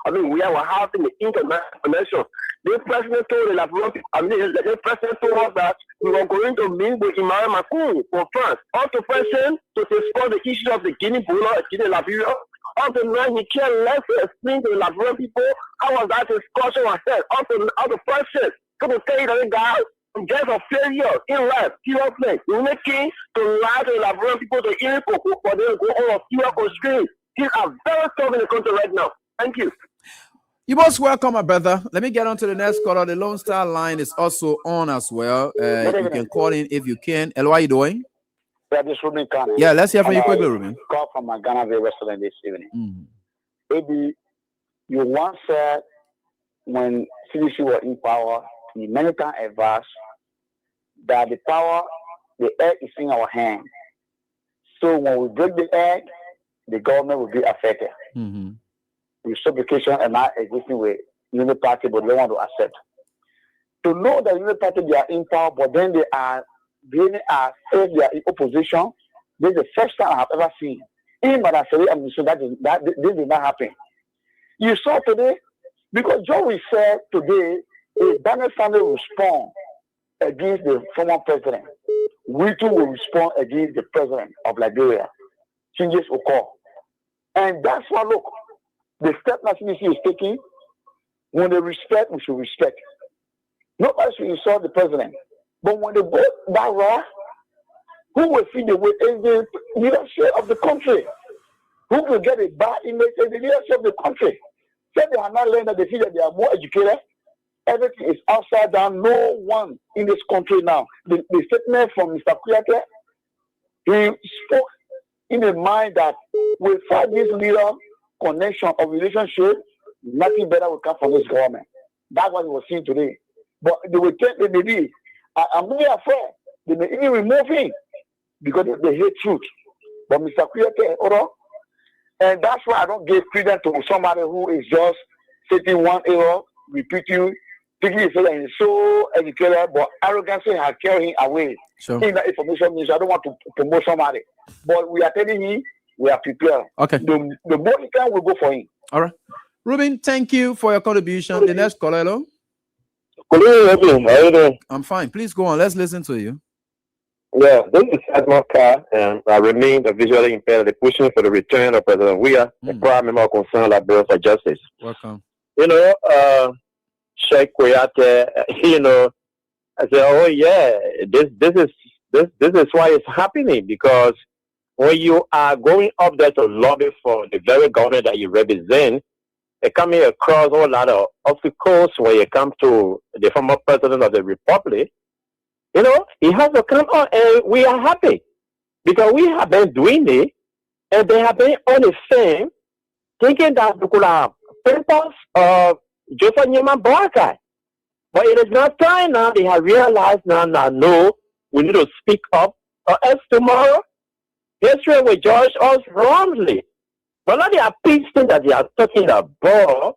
we are having the international connections. The president told the president told us that we were going to meet with Emmanuel Macron from France. Also, president to discuss the issue of the Guinea Liberia. Until now, he can't let us explain to the Liberian people how was that discussion was said. Until president to tell you that guys, just a failure in life, seriously, we're making to lie to the Liberian people to even for them to go on a serious constraint. Things are very tough in the country right now. Thank you. You're most welcome, my brother. Let me get on to the next caller. The Lone Star line is also on as well. You can call in if you can. Hello, how are you doing? This Ruben Khan. Yeah, let's hear from you quickly, Ruben. Call from my Ghana Bay restaurant this evening. Maybe you once said when CDC were in power, the many times advised that the egg is in our hand. So when we break the egg, the government will be affected. Reciprocation and not existing with Unity Party, but they want to accept. To know that Unity Party they are in power, but then they are being as if they are in opposition. This is the first time I have ever seen. In Madam Seri, I'm sure that this did not happen. You saw today, because Joey said today, if Daniel Sanders will respond against the former president, we too will respond against the president of Liberia. Changes occur. And that's why, look, the step nationality is taking, when they respect, we should respect. Nobody should insult the president. But when they go that raw, who will feed the way is the leadership of the country? Who will get a bad image is the leadership of the country? Say they are not learning that they feel that they are more educated. Everything is upside down. No one in this country now. The statement from Mr. Kuyate, he spoke in the mind that without this leader connection of relationship, nothing better will come from this government. That's what we were seeing today. But they will take the maybe. I'm really afraid they may even remove him because they hate truth. But Mr. Kuyate, and that's why I don't give credence to somebody who is just sitting one error, repeating, thinking he's so educated, but arrogance has carried him away. Sure. In the information means I don't want to promote somebody. But we are telling him we are prepared. Okay. The more he can, we'll go for him. All right. Ruben, thank you for your contribution. The next caller, hello. Good evening, how are you doing? I'm fine. Please go on. Let's listen to you. Yeah, this is Edmond Carr, and I remain the visually impaired, pushing for the return of President Weah, a proud member concerned like Bill for Justice. Welcome. Sheikh Kuyate, I said, oh yeah, this is why it's happening, because when you are going up there to lobby for the very government that you represent, you're coming across a whole lot of obstacles when you come to the former president of the republic. He has to come on, and we are happy because we have been doing it, and they have been on the same, thinking that we could have papers of Joseph Newman Boakai. But it is not time now. They have realized now, no, we need to speak up, or else tomorrow, history will judge us wrongly. But now the peace thing that they are talking about,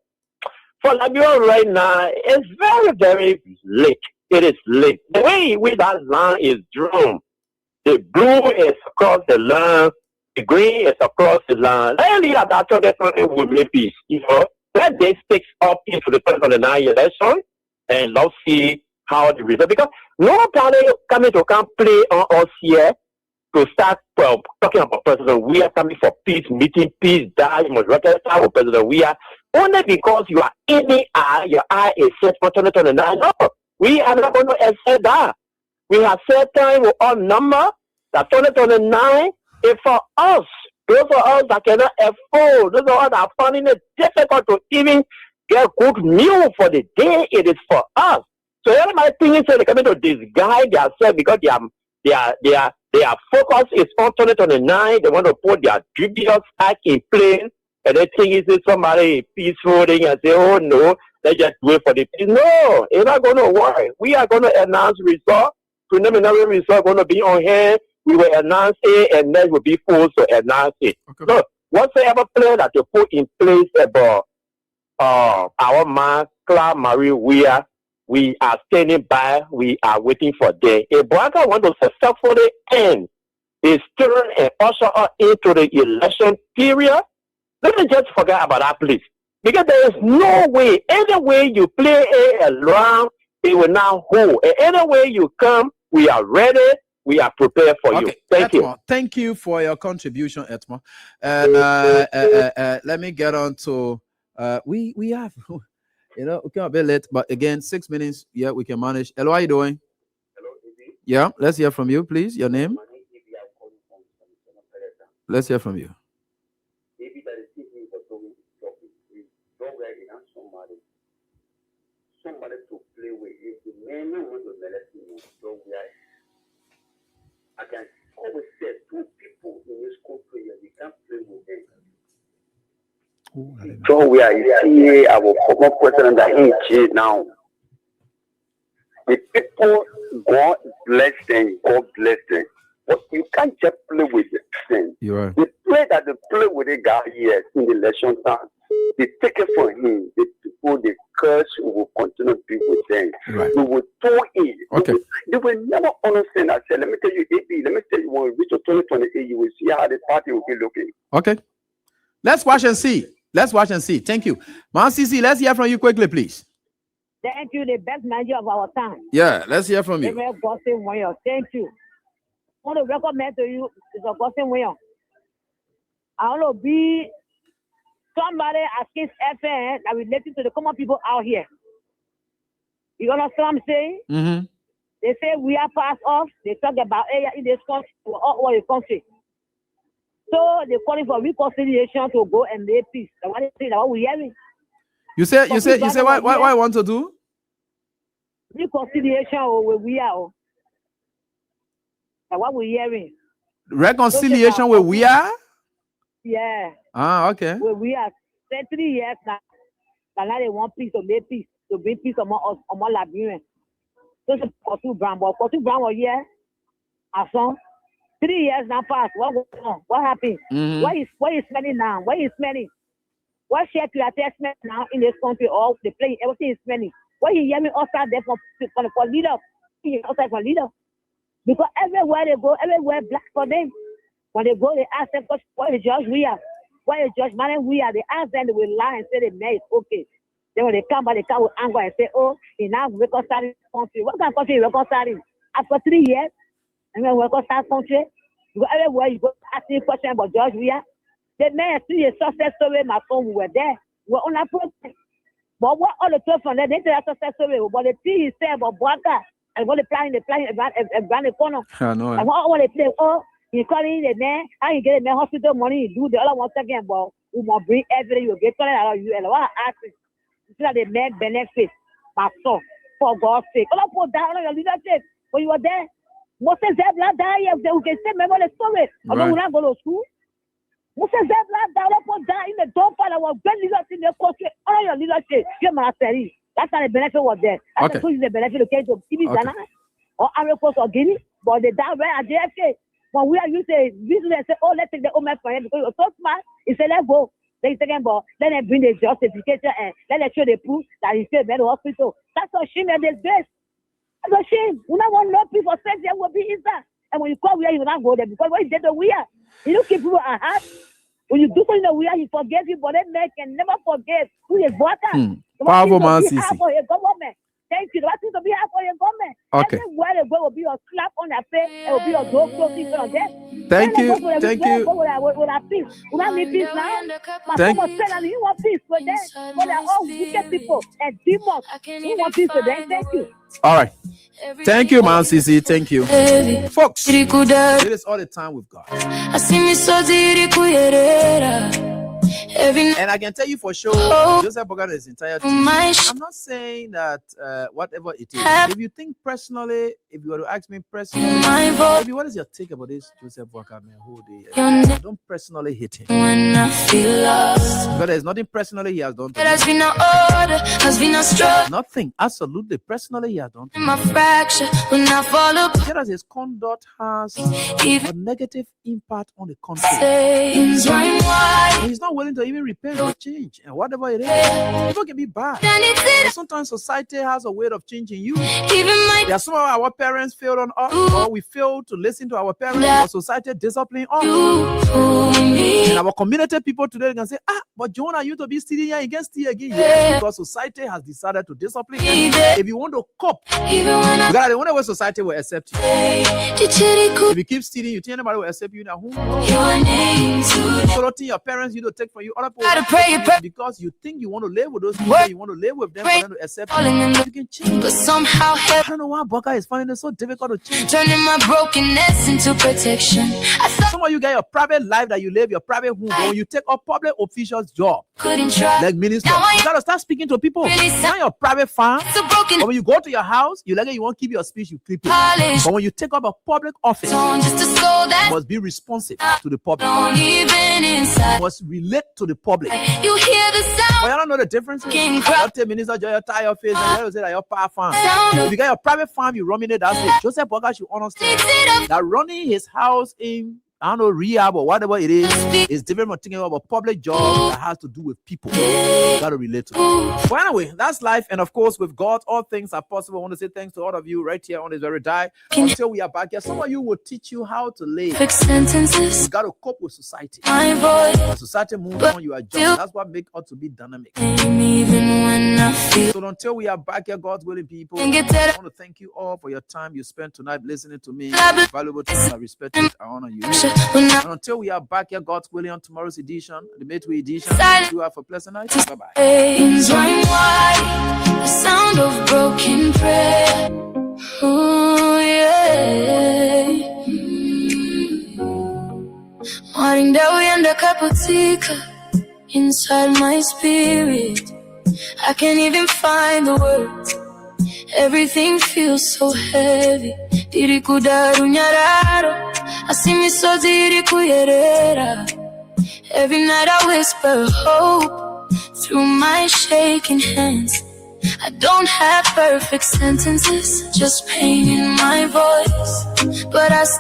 for Liberia right now, it's very, very late. It is late. The way with that line is drawn, the blue is across the line, the green is across the line. Earlier, that definitely would be peace. Let this takes up into the 2009 election, and let's see how the result. Because nobody coming to come play on us here to start talking about President Weah coming for peace, meeting peace, you must reconcile with President Weah, only because you are in the eye, your eye is set for 2029. No, we are not going to accept that. We have set time with our number that 2029 is for us. Those of us that cannot afford, those of us that are finding it difficult to even get good meal for the day, it is for us. So everybody thinking they're coming to disguise themselves because their focus is on 2029. They want to put their dubious act in place, and they think it's somebody peaceful thing and say, oh no, let's just wait for the peace. No, it's not going to work. We are going to announce results. Preliminary results going to be on hand. We will announce it, and then we'll be forced to announce it. Okay. So whatsoever plan that you put in place about our man, Claude Marie Weah, we are standing by. We are waiting for them. If Boakai want to successfully end his turn and usher us into the election period, let me just forget about that, please. Because there is no way, any way you play it around, it will not hold. And any way you come, we are ready. We are prepared for you. Thank you. Thank you for your contribution, Etma. And let me get on to we have we can be late, but again, 6 minutes. Yeah, we can manage. Hello, how are you doing? Hello, Izzy. Yeah, let's hear from you, please. Your name? Let's hear from you. Somebody to play with. If the man want to let me know, I can always say 2 people in this country and we can't play with them. So we are here, our former president that in jail now. The people, God bless them, God bless them. But you can't just play with them. You're right. The play that they play with the guy here in the election time, they take it from him. The people, the curse will continue to be with them. Right. They will do it. Okay. They will never understand. I said, let me tell you, AB, let me tell you, when we reach to 2028, you will see how the party will be looking. Okay. Let's watch and see. Let's watch and see. Thank you. Man CC, let's hear from you quickly, please. Thank you, the best manager of our time. Yeah, let's hear from you. Thank you. I want to recommend to you is Augustine William. I want to be somebody against FN that related to the common people out here. You understand what I'm saying? Mm-hmm. They say we are passed off. They talk about area in this country, all over the country. So they're calling for reconciliation to go and make peace. That's what they say. That's what we're hearing. You say why want to do? Reconciliation where we are. That's what we're hearing. Reconciliation where we are? Yeah. Ah, okay. Where we are 3 years now. And now they want peace to make peace, to bring peace among us, among Liberians. So it's Kotu Brown, but Kotu Brown was here. As long 3 years now passed. What went on? What happened? Mm-hmm. What is smelling now? What is smelling? What share to attachment now in this country? All the play, everything is smelling. What you hear me outside there for leader? Outside for leader. Because everywhere they go, everywhere black for them. When they go, they ask them, what is Judge Weah? What is Judge Madden Weah? They ask them, they will lie and say the man is okay. Then when they come back, they come with anger and say, oh, he now reconciling the country. What kind of country is reconciling? After 3 years, And then we go South Country. You go everywhere you go asking questions about George Weah. The man see a success story. My phone, we were there. We were on a project. But what all the talk from there, they tell us success story. But the thing he said about Boaka and what they plan around the corner. I know. And what they play, oh, you calling the man, how you get the man hospital money, you do the other one second, but we must bring everything you get out of you. And what I ask is, so that the man benefit my son for God's sake. All put down on your leadership when you were there. Moses Zebla died, they can say, remember the story. Although we not go to school. Moses Zebla died, put down in the door, father was great leaders in the country. All your leadership, your mastery. That's how the benefit was there. That's the benefit of came to TV Ghana or Ivory Coast or Guinea, but they down right at JFK. When we are used to business, say, oh, let's take the home for him because you're so smart. He said, let's go. They second ball, let them bring the justification and let them show the proof that he said, the hospital. That's a shame and disgrace. That's a shame. We don't want no people say there will be inside. And when you call Weah, you will not go there because when you did the Weah, you don't keep people at heart. When you do something the Weah, he forgets you, but that man can never forget who is water. Powerful man, Sisi. Thank you. What is to be half for your government? Okay. Everywhere they go will be a slap on their face. It will be a dog closing on them. Thank you. Thank you. With our peace. We don't need peace now. My Thank someone said, you want peace with them. But they're all wicked people and demons. You want peace with them. Thank you. All right. Thank you, man, Sisi. Thank you. Folks, it is all the time we've got. And I can tell you for sure, Joseph Boakai and his entire team, I'm not saying that whatever it is. If you think personally, if you were to ask me personally, maybe what is your take about this Joseph Boakai man whole day? I don't personally hate him. Because there's nothing personally he has done to me. Nothing, absolutely, personally he has done to me. Just as his conduct has a negative impact on the country. He's not willing to even repent or change, and whatever it is, people can be bad. But sometimes society has a way of changing you. There are some of our parents failed on us, or we failed to listen to our parents, or society discipline us. And our community people today can say, but Jonah, you to be stealing here against steal again. Yes, because society has decided to discipline you. If you want to cope, because the only way society will accept you. If you keep stealing, you think anybody will accept you in a home? So your parents, you don't take from you other people because you think you want to live with those people, you want to live with them, for them to accept you. You can change. But somehow, I don't know why Boakai is finding it so difficult to change. Turning my brokenness into protection. Some of you get your private life that you live, your private home, but when you take a public official's job, like minister, you gotta start speaking to people. Not your private farm. But when you go to your house, you won't keep your speech, you clip it. But when you take up a public office, you must be responsive to the public. You must relate to the public. You hear the sound. But you don't know the difference. Not minister, you tie your face and you say that your power farm. If you got your private farm, you ruminate that way. Joseph Boakai should understand that running his house in, I don't know, rehab or whatever it is different from thinking about a public job that has to do with people. You got to relate to them. But anyway, that's life. And of course, with God, all things are possible. I want to say thanks to all of you right here on this very day. Until we are back here, some of you will teach you how to live. You got to cope with society. When society moves on, you adjust. That's what makes us to be dynamic. So until we are back here, God's willing people, I want to thank you all for your time you spent tonight listening to me. Valuable time. I respect it. I honor you. And until we are back here, God's willing, on tomorrow's edition, the midway edition, you have a pleasant night. Bye-bye. The sound of broken prayer. Oh, yeah. Morning that we under kaputika inside my spirit. I can't even find the words. Everything feels so heavy. Dirikudaru nyararo. Asimi so dirikuyerera. Every night I whisper hope through my shaking hands. I don't have perfect sentences, just pain in my voice, but I